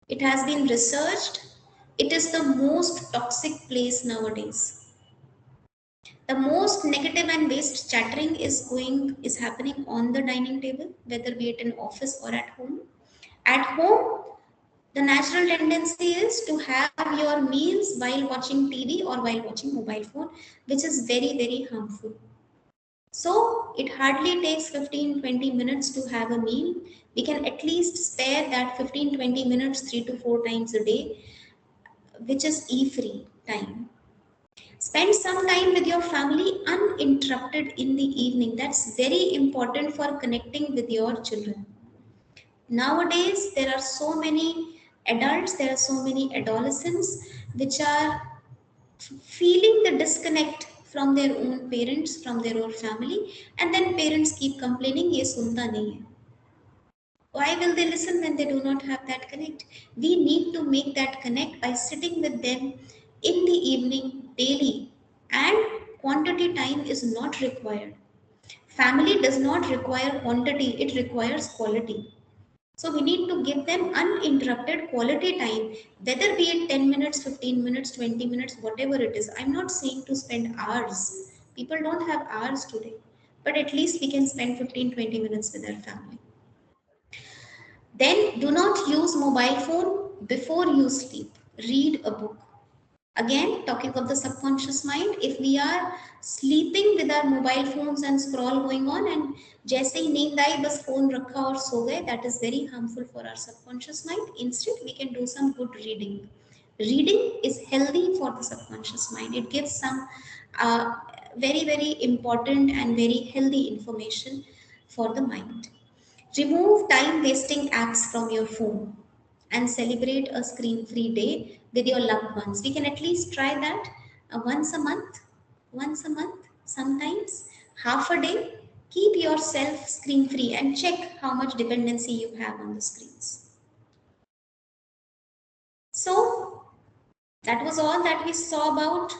it has been researched, it is the most toxic place nowadays. The most negative and waste chattering is happening on the dining table, whether be it in office or at home. At home, the natural tendency is to have your meals while watching TV or while watching mobile phone, which is very, very harmful. So it hardly takes 15-20 minutes to have a meal. We can at least spare that 15-20 minutes 3 to 4 times a day, which is e-free time. Spend some time with your family uninterrupted in the evening. That's very important for connecting with your children. Nowadays, there are so many adults, there are so many adolescents which are feeling the disconnect from their own parents, from their own family, and then parents keep complaining, ye sunta nahi hai. Why will they listen when they do not have that connect? We need to make that connect by sitting with them in the evening daily, and quantity time is not required. Family does not require quantity, it requires quality. So we need to give them uninterrupted quality time, whether be it 10 minutes, 15 minutes, 20 minutes, whatever it is. I'm not saying to spend hours. People don't have hours today, but at least we can spend 15-20 minutes with our family. Then do not use mobile phone before you sleep. Read a book. Again, talking of the subconscious mind, if we are sleeping with our mobile phones and scroll going on and जैसे ही नींद आई बस phone रखा और सो गए, that is very harmful for our subconscious mind. Instead, we can do some good reading. Reading is healthy for the subconscious mind. It gives some very, very important and very healthy information for the mind. Remove time wasting apps from your phone and celebrate a screen free day with your loved ones. We can at least try that once a month, sometimes half a day. Keep yourself screen free and check how much dependency you have on the screens. So, that was all that we saw about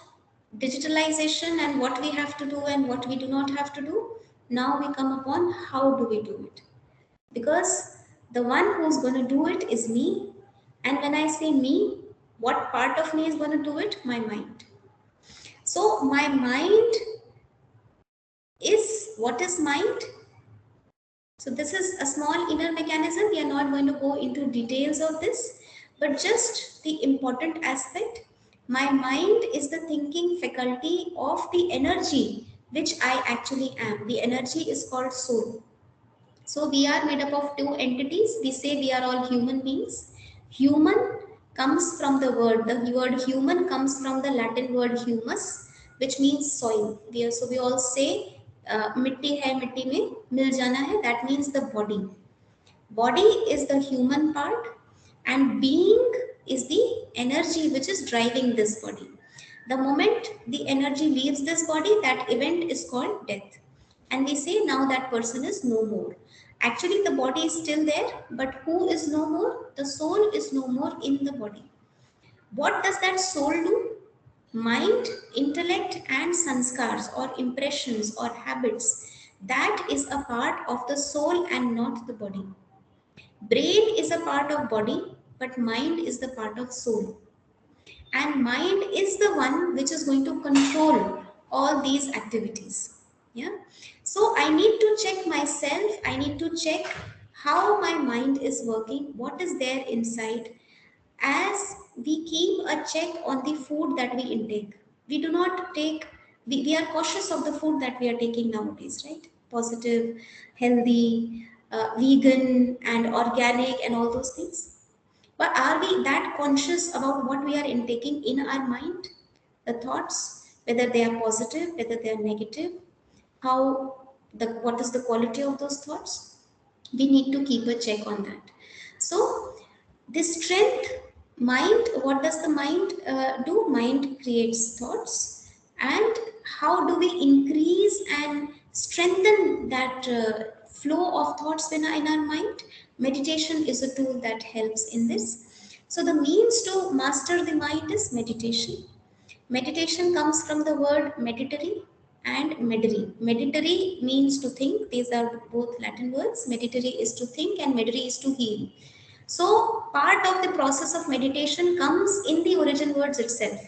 digitalization and what we have to do and what we do not have to do. Now we come upon how do we do it, because the one who's going to do it is me. And when I say me, what part of me is going to do it? My mind. So my mind is, what is mind? So this is a small inner mechanism. We are not going to go into details of this, but just the important aspect. My mind is the thinking faculty of the energy which I actually am. The energy is called soul. So we are made up of two entities. We say we are all human beings. Human comes from the word human comes from the Latin word humus, which means soil. So we all say mitti hai, mitti mein mil jana hai. That means the body. Body is the human part, and being is the energy which is driving this body. The moment the energy leaves this body, that event is called death. And we say now that person is no more. Actually, the body is still there, but who is no more? The soul is no more in the body. What does that soul do? Mind, intellect, and sanskars or impressions or habits. That is a part of the soul and not the body. Brain is a part of body, but mind is the part of soul. And mind is the one which is going to control all these activities. Yeah. So I need to check myself. I need to check how my mind is working, what is there inside, as we keep a check on the food that we intake. We do not take, we are cautious of the food that we are taking nowadays, right? Positive, healthy, vegan, and organic, and all those things. But are we that conscious about what we are intaking in our mind? The thoughts, whether they are positive, whether they are negative, how what is the quality of those thoughts? We need to keep a check on that. So this strength, mind, what does the mind do? Mind creates thoughts. And how do we increase and strengthen that flow of thoughts in our mind? Meditation is a tool that helps in this. So the means to master the mind is meditation. Meditation comes from the word meditary and mediri. Meditary means to think. These are both Latin words. Meditary is to think and mediri is to heal. So, part of the process of meditation comes in the origin words itself.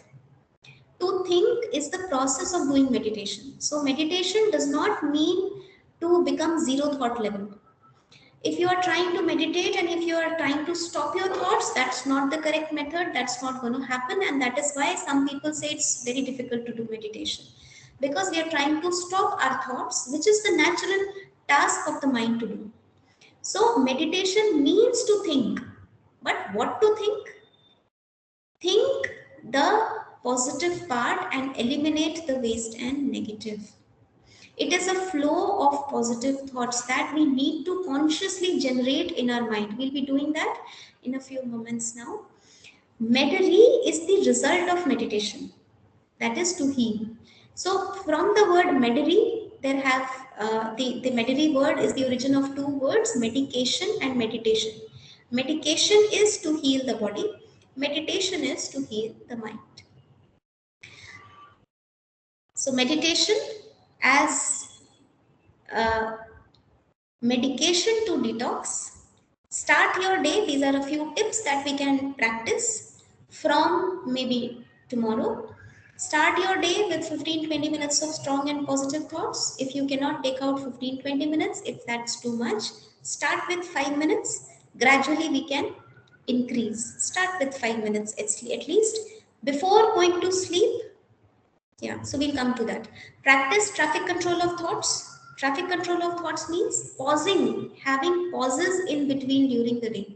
To think is the process of doing meditation. So, meditation does not mean to become zero thought level. If you are trying to meditate and if you are trying to stop your thoughts, that's not the correct method. That's not going to happen. And that is why some people say it's very difficult to do meditation, because we are trying to stop our thoughts, which is the natural task of the mind to do. So, meditation means to think. But what to think? Think the positive part and eliminate the waste and negative. It is a flow of positive thoughts that we need to consciously generate in our mind. We'll be doing that in a few moments now. Medari is the result of meditation, that is to heal. So, from the word medari, there have the medari word is the origin of two words, medication and meditation. Medication is to heal the body, meditation is to heal the mind. So, meditation as medication to detox. Start your day. These are a few tips that we can practice from maybe tomorrow. Start your day with 15-20 minutes of strong and positive thoughts. If you cannot take out 15-20 minutes, if that's too much, start with 5 minutes. Gradually, we can increase. Start with 5 minutes at least. Before going to sleep, yeah, so we'll come to that. Practice traffic control of thoughts. Traffic control of thoughts means pausing, having pauses in between during the day.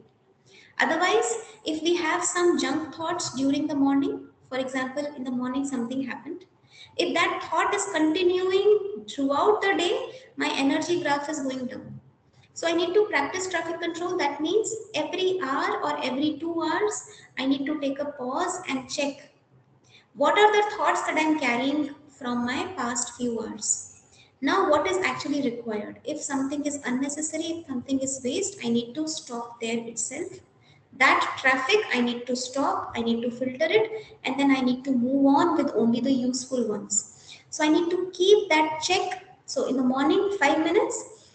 Otherwise, if we have some junk thoughts during the morning, for example, in the morning something happened, if that thought is continuing throughout the day, my energy graph is going down. So I need to practice traffic control. That means every hour or every 2 hours, I need to take a pause and check what are the thoughts that I'm carrying from my past few hours? Now, what is actually required? If something is unnecessary, if something is waste, I need to stop there itself. That traffic, I need to stop, I need to filter it, and then I need to move on with only the useful ones. So, I need to keep that check. So, in the morning, 5 minutes,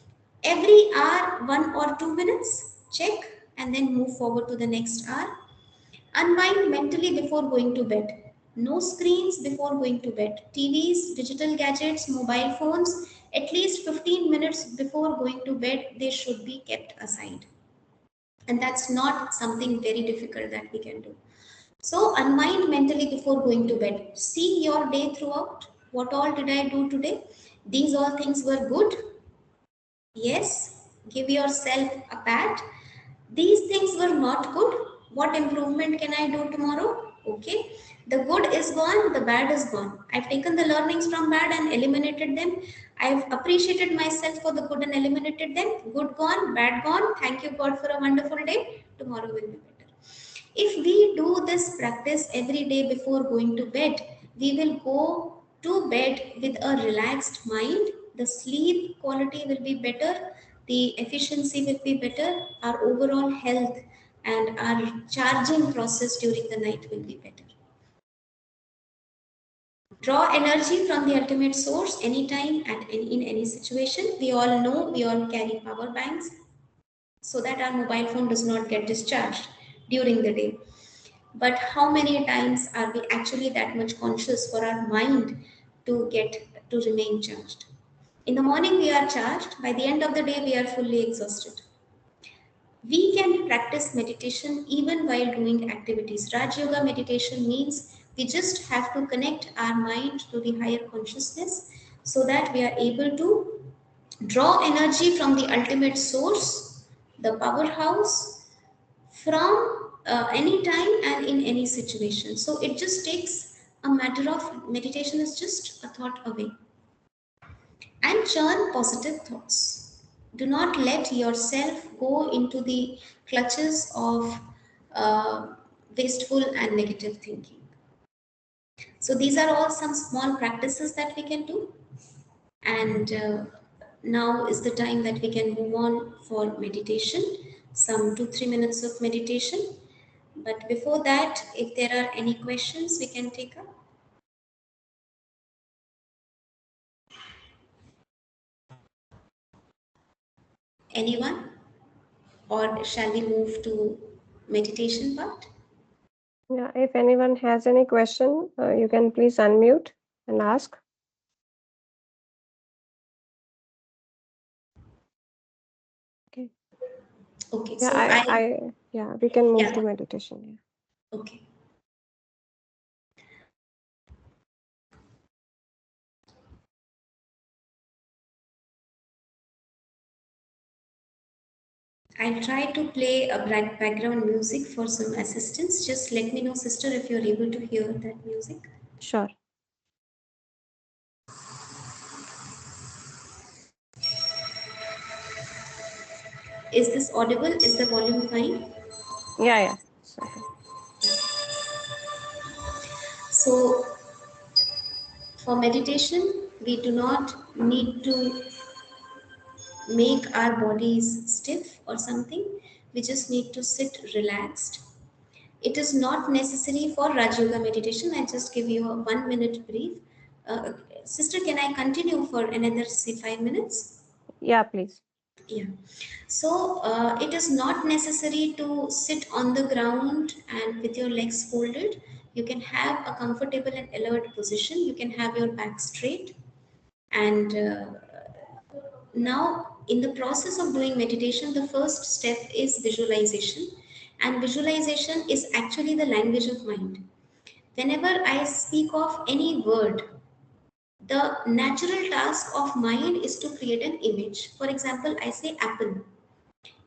every hour, 1 or 2 minutes, check, and then move forward to the next hour. Unwind mentally before going to bed. No screens before going to bed. TVs, digital gadgets, mobile phones, At least 15 minutes before going to bed, they should be kept aside. And that's not something very difficult that we can do. So unwind mentally before going to bed. See your day throughout. What all did I do today? These all things were good. Yes. Give yourself a pat. These things were not good. What improvement can I do tomorrow? Okay. The good is gone, the bad is gone. I've taken the learnings from bad and eliminated them. I've appreciated myself for the good and eliminated them. Good gone, bad gone. Thank you, God, for a wonderful day. Tomorrow will be better. If we do this practice every day before going to bed, we will go to bed with a relaxed mind. The sleep quality will be better, the efficiency will be better, our overall health and our charging process during the night will be better. Draw energy from the ultimate source anytime and in any situation. We all know we all carry power banks so that our mobile phone does not get discharged during the day. But how many times are we actually that much conscious for our mind to remain charged? In the morning we are charged, by the end of the day we are fully exhausted. We can practice meditation even while doing activities. Raj Yoga meditation means we just have to connect our mind to the higher consciousness so that we are able to draw energy from the ultimate source, the powerhouse, from any time and in any situation. So it just takes a matter of meditation is just a thought away. And churn positive thoughts. Do not let yourself go into the clutches of wasteful and negative thinking. So these are all some small practices that we can do. And now is the time that we can move on for meditation, some 2-3 minutes of meditation. But before that, if there are any questions, we can take up. Anyone? Or shall we move to meditation part? Yeah, if anyone has any question, you can please unmute and ask. Okay. Okay, Yeah, so yeah, we can move yeah, to meditation. Yeah. okay. I'll try to play a background music for some assistance. Just let me know, sister, if you're able to hear that music. Sure. Is this audible? Is the volume fine? Yeah. It's okay. So, for meditation, we do not need to make our bodies stiff or something. We just need to sit relaxed. It is not necessary for Raj Yoga meditation. I just give you a 1 minute brief. Sister, can I continue for another, say, 5 minutes? Yeah, please. Yeah. So it is not necessary to sit on the ground and with your legs folded. You can have a comfortable and alert position. You can have your back straight. And now, in the process of doing meditation, the first step is visualization. And visualization is actually the language of mind. Whenever I speak of any word, the natural task of mind is to create an image. For example, I say apple.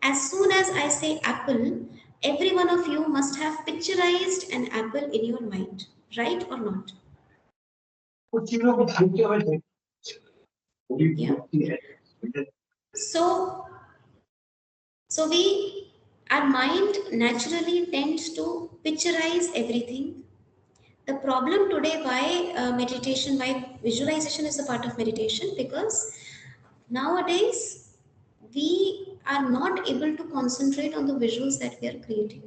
As soon as I say apple, every one of you must have picturized an apple in your mind, right or not? Yeah. So, so our mind naturally tends to picturize everything. The problem today, why meditation, why visualization is a part of meditation, because nowadays we are not able to concentrate on the visuals that we are creating.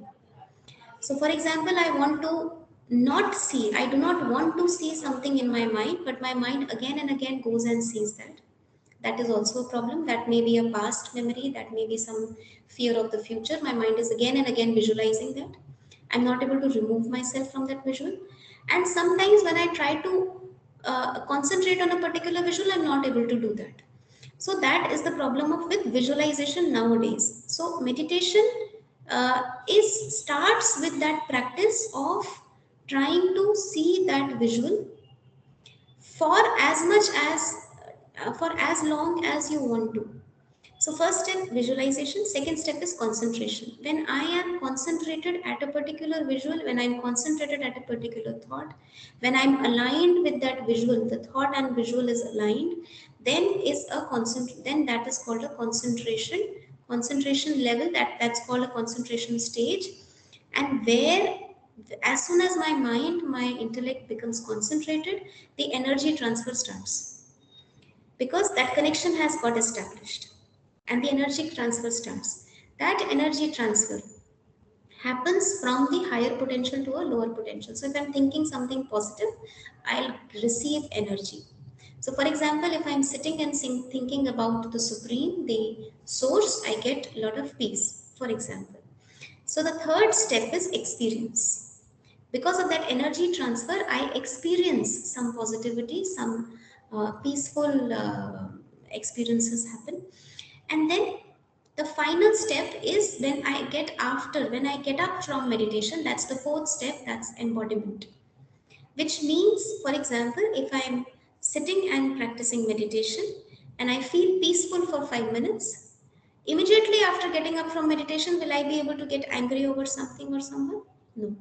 So, for example, I want to not see, I do not want to see something in my mind, but my mind again and again goes and sees that. That is also a problem. That may be a past memory, that may be some fear of the future. My mind is again and again visualizing that. I'm not able to remove myself from that visual. And sometimes when I try to concentrate on a particular visual, I'm not able to do that. So that is the problem of with visualization nowadays. So meditation is starts with that practice of trying to see that visual for as much as for as long as you want to. So first step visualization, second step is concentration. When I am concentrated at a particular visual, when I'm concentrated at a particular thought, when I'm aligned with that visual, the thought and visual is aligned, then that is called a concentration level, that's called a concentration stage. And where as soon as my intellect becomes concentrated, the energy transfer starts, because that connection has got established and the energy transfer starts. That energy transfer happens from the higher potential to a lower potential. So if I'm thinking something positive, I'll receive energy. So for example, if I'm sitting and thinking about the supreme, the source, I get a lot of peace, for example. So the third step is experience. Because of that energy transfer, I experience some positivity, some peaceful experiences happen. And then the final step is when I get up from meditation, that's the fourth step, that's embodiment. Which means, for example, if I'm sitting and practicing meditation and I feel peaceful for 5 minutes, immediately after getting up from meditation, will I be able to get angry over something or someone? No.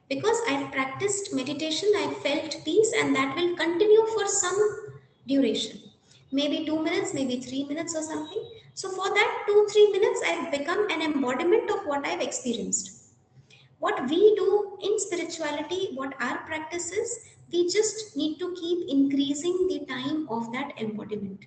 Because I've practiced meditation, I felt peace, and that will continue for some duration. Maybe 2 minutes, maybe 3 minutes or something. So for that 2, 3 minutes, I've become an embodiment of what I've experienced. What we do in spirituality, what our practice is, we just need to keep increasing the time of that embodiment.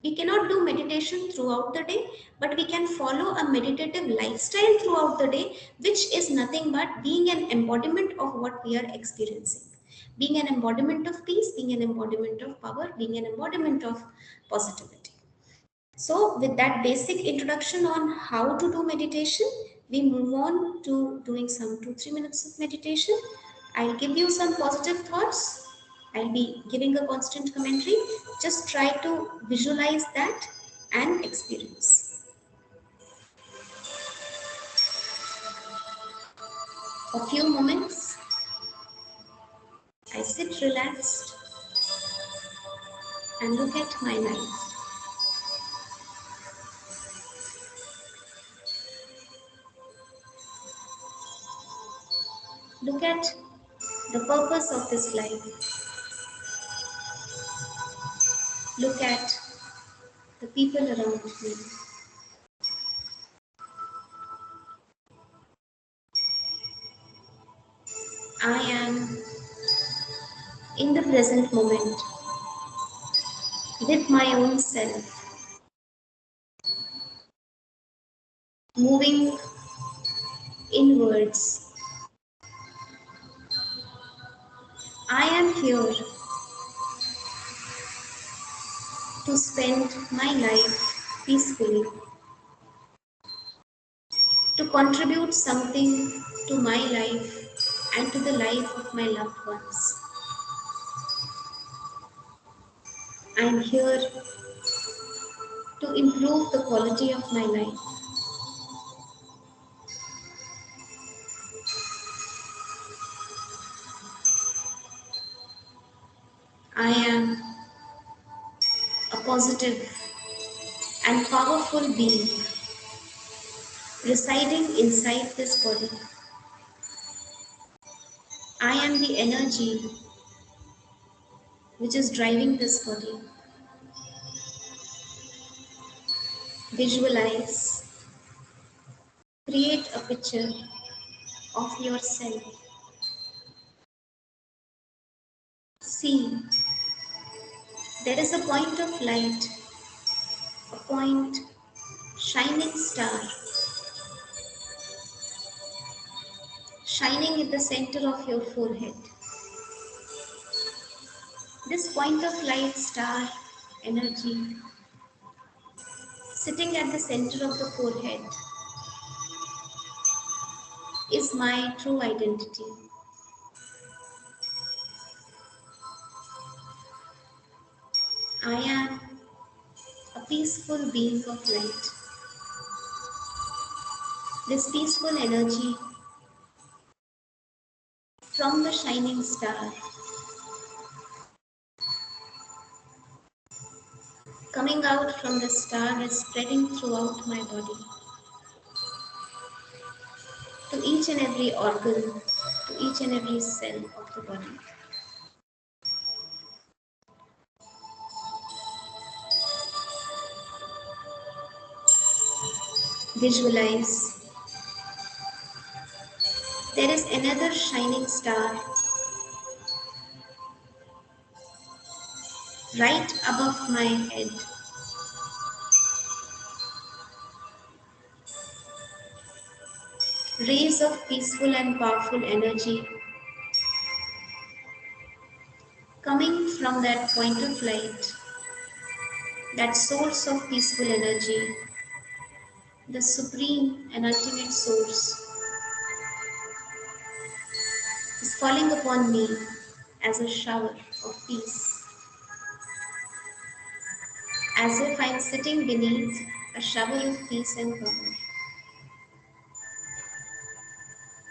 We cannot do meditation throughout the day, but we can follow a meditative lifestyle throughout the day, which is nothing but being an embodiment of what we are experiencing. Being an embodiment of peace, being an embodiment of power, being an embodiment of positivity. So, with that basic introduction on how to do meditation, we move on to doing some 2 3 minutes of meditation. I'll give you some positive thoughts. I'll be giving a constant commentary. Just try to visualize that and experience. A few moments, I sit relaxed and look at my life. Look at the purpose of this life. Look at the people around me. I am in the present moment with my own self, moving inwards. I am here to spend my life peacefully, to contribute something to my life and to the life of my loved ones. I am here to improve the quality of my life. I am a positive and powerful being residing inside this body. I am the energy which is driving this body. Visualize, create a picture of yourself. See, there is a point of light, a point, shining star, shining in the center of your forehead. This point of light, star, energy, sitting at the center of the forehead, is my true identity. I am peaceful being of light. This peaceful energy from the shining star coming out from the star is spreading throughout my body, to each and every organ, to each and every cell of the body. Visualize there is another shining star right above my head. Rays of peaceful and powerful energy coming from that point of light, that source of peaceful energy, the supreme and ultimate source, is falling upon me as a shower of peace, as if I am sitting beneath a shower of peace and power.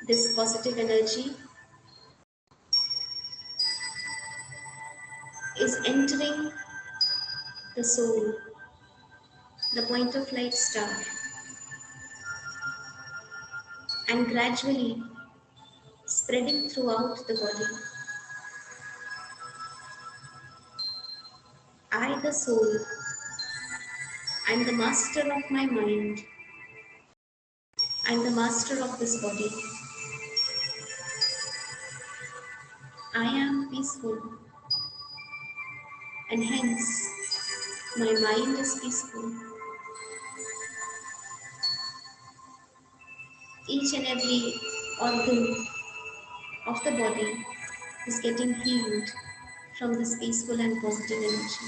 This positive energy is entering the soul, the point of light star, and gradually spreading throughout the body. I, the soul, am the master of my mind. I am the master of this body. I am peaceful, and hence my mind is peaceful. Each and every organ of the body is getting healed from this peaceful and positive energy.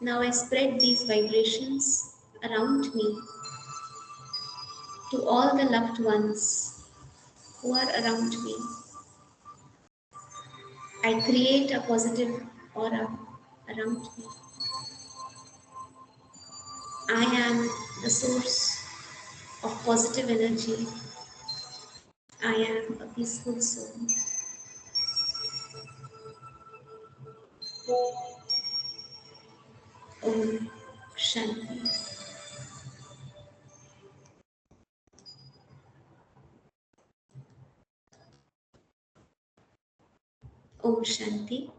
Now I spread these vibrations around me to all the loved ones who are around me. I create a positive aura around me. I am the source of positive energy. I am a peaceful soul. Om Shanti. Om Shanti.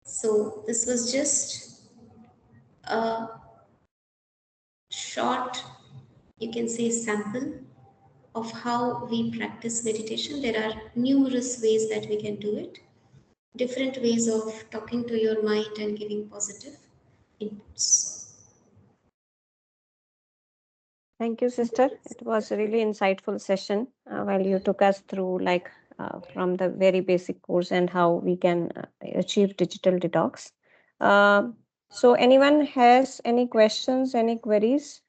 So this was just a short, you can say, sample of how we practice meditation. There are numerous ways that we can do it, different ways of talking to your mind and giving positive inputs. Thank you, sister. It was a really insightful session while you took us through from the very basic course and how we can achieve digital detox. So anyone has any questions, any queries,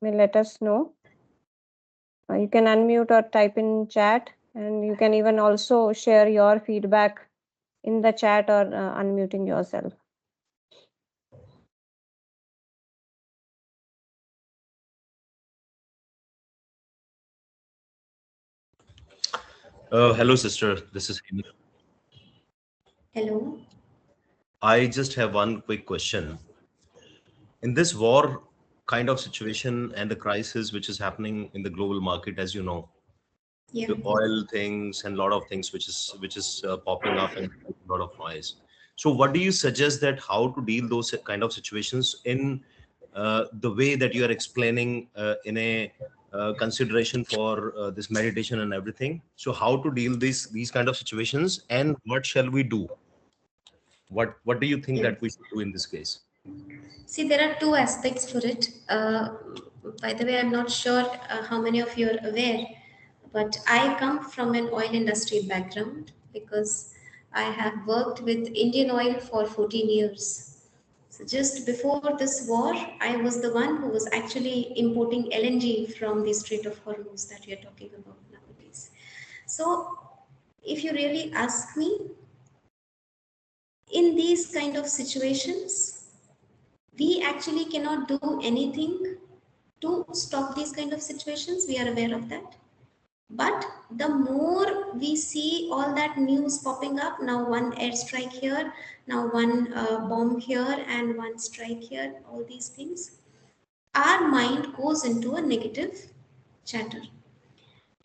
may let us know. You can unmute or type in chat, and you can even also share your feedback in the chat or unmuting yourself. Hello, sister. This is Hemi. Hello. I just have one quick question. In this war kind of situation and the crisis which is happening in the global market, as you know, Yeah. the oil things and a lot of things which is popping up and a lot of noise. So, what do you suggest that how to deal those kind of situations in the way that you are explaining in a consideration for this meditation and everything? So, how to deal these kind of situations and what shall we do? What do you think Yeah. that we should do in this case? See, there are two aspects for it. By the way, I'm not sure how many of you are aware, but I come from an oil industry background because I have worked with Indian Oil for 14 years. So just before this war, I was the one who was actually importing LNG from the Strait of Hormuz that we are talking about nowadays. So if you really ask me, in these kind of situations, we actually cannot do anything to stop these kind of situations. We are aware of that. But the more we see all that news popping up, now one airstrike here, now one bomb here, and one strike here, all these things, our mind goes into a negative chatter,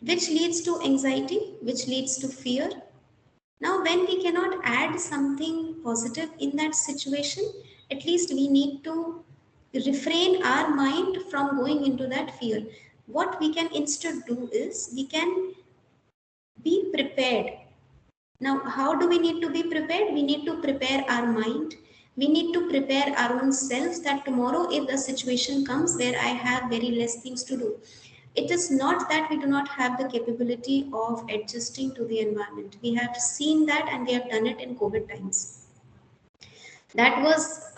which leads to anxiety, which leads to fear. Now, when we cannot add something positive in that situation, at least we need to refrain our mind from going into that fear. What we can instead do is we can be prepared. Now, how do we need to be prepared? We need to prepare our mind. We need to prepare our own selves that tomorrow, if the situation comes where I have very less things to do, it is not that we do not have the capability of adjusting to the environment. We have seen that and we have done it in COVID times. That was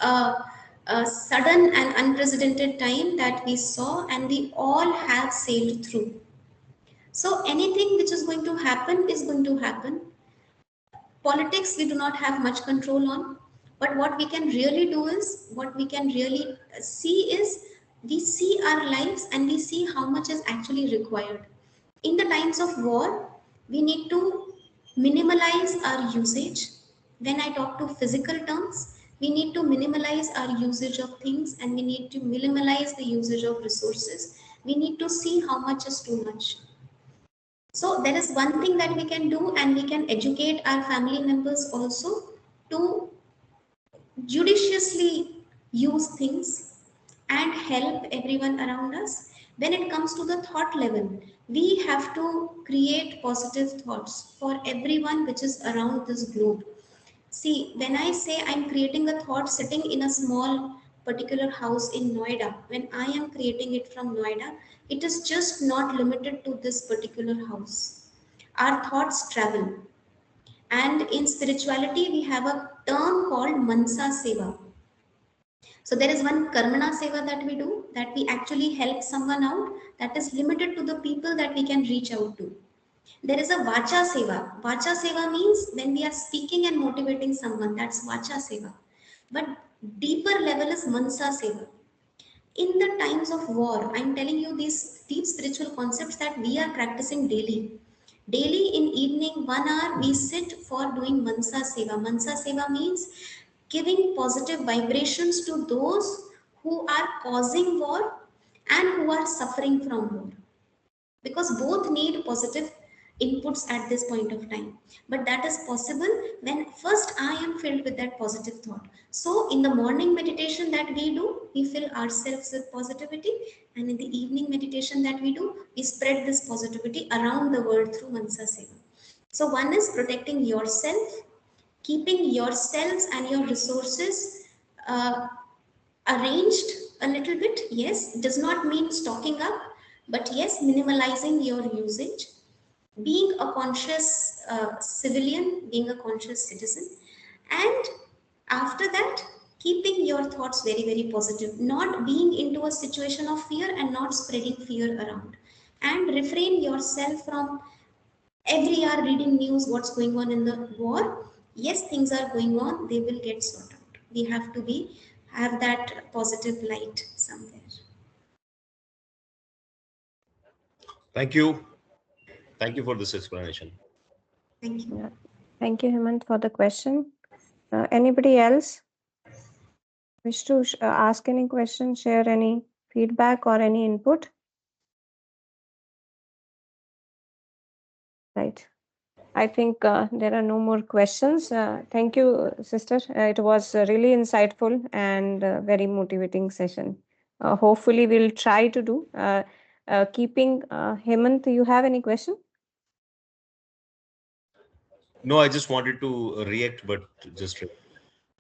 a sudden and unprecedented time that we saw, and we all have sailed through. So anything which is going to happen is going to happen. Politics we do not have much control on, but what we can really do is, what we can really see is, we see our lives and we see how much is actually required. In the times of war, we need to minimalize our usage. When I talk to physical terms, we need to minimalize our usage of things, and we need to minimalize the usage of resources. We need to see how much is too much. So there is one thing that we can do, and we can educate our family members also to judiciously use things and help everyone around us. When it comes to the thought level, we have to create positive thoughts for everyone which is around this globe. See, when I say I'm creating a thought sitting in a small particular house in Noida, when I am creating it from Noida, it is just not limited to this particular house. Our thoughts travel. And in spirituality, we have a term called Mansa Seva. So there is one Karmana Seva that we do, that we actually help someone out, that is limited to the people that we can reach out to. There is a Vacha Seva. Vacha Seva means when we are speaking and motivating someone, that's Vacha Seva. But deeper level is Mansa Seva. In the times of war, I'm telling you these deep spiritual concepts that we are practicing daily. Daily in evening, 1 hour, we sit for doing Mansa Seva. Mansa Seva means giving positive vibrations to those who are causing war and who are suffering from war, because both need positive inputs at this point of time. But that is possible when first I am filled with that positive thought. So in the morning meditation that we do, we fill ourselves with positivity, and in the evening meditation that we do, we spread this positivity around the world through Mansa Seva. So one is protecting yourself, keeping yourselves and your resources uh, arranged a little bit. Yes, does not mean stocking up, but yes, minimalizing your usage, being a conscious civilian, being a conscious citizen. And after that, keeping your thoughts very very positive, not being into a situation of fear and not spreading fear around, and refrain yourself from every hour reading news what's going on in the war. Yes, things are going on, they will get sorted out. We have to be, have that positive light somewhere. Thank you. Thank you for this explanation. Thank you. Yeah. Thank you, Hemant, for the question. Anybody else wish to ask any question, share any feedback or any input? Right. I think there are no more questions. Thank you, sister. It was a really insightful and very motivating session. Hopefully, we'll try to do. Keeping Hemant, you have any question? No, I just wanted to react, but just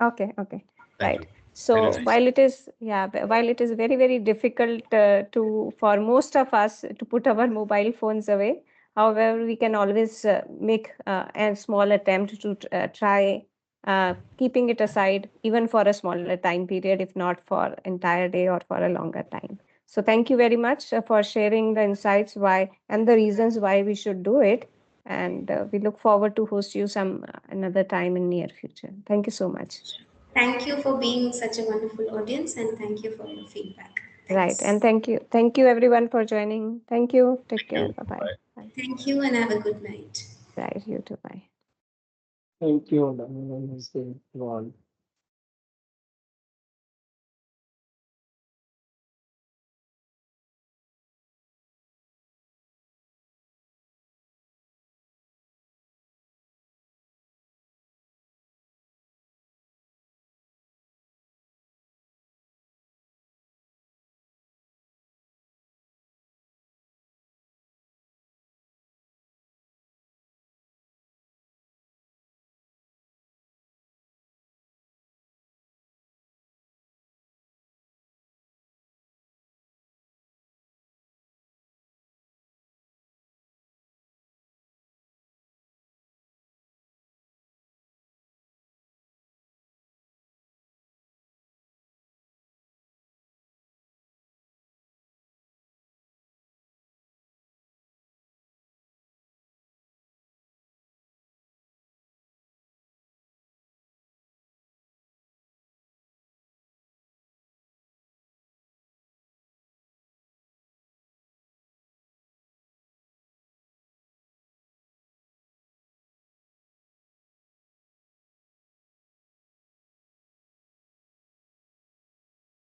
Okay, okay, thank right. you. Very So nice. while it is, yeah, while it is very, very difficult to for most of us to put our mobile phones away, however, we can always make a small attempt to try keeping it aside, even for a smaller time period, if not for entire day or for a longer time. So thank you very much for sharing the insights why and the reasons why we should do it. and we look forward to host you some another time in near future. Thank you so much. Thank you for being such a wonderful audience, and thank you for your feedback. Right, and Thanks. thank you everyone for joining. Thank you. Take Thank you. care. Bye bye. Bye. Bye. Thank you, and have a good night. Right, you too. Bye. Thank you. Namaste. All.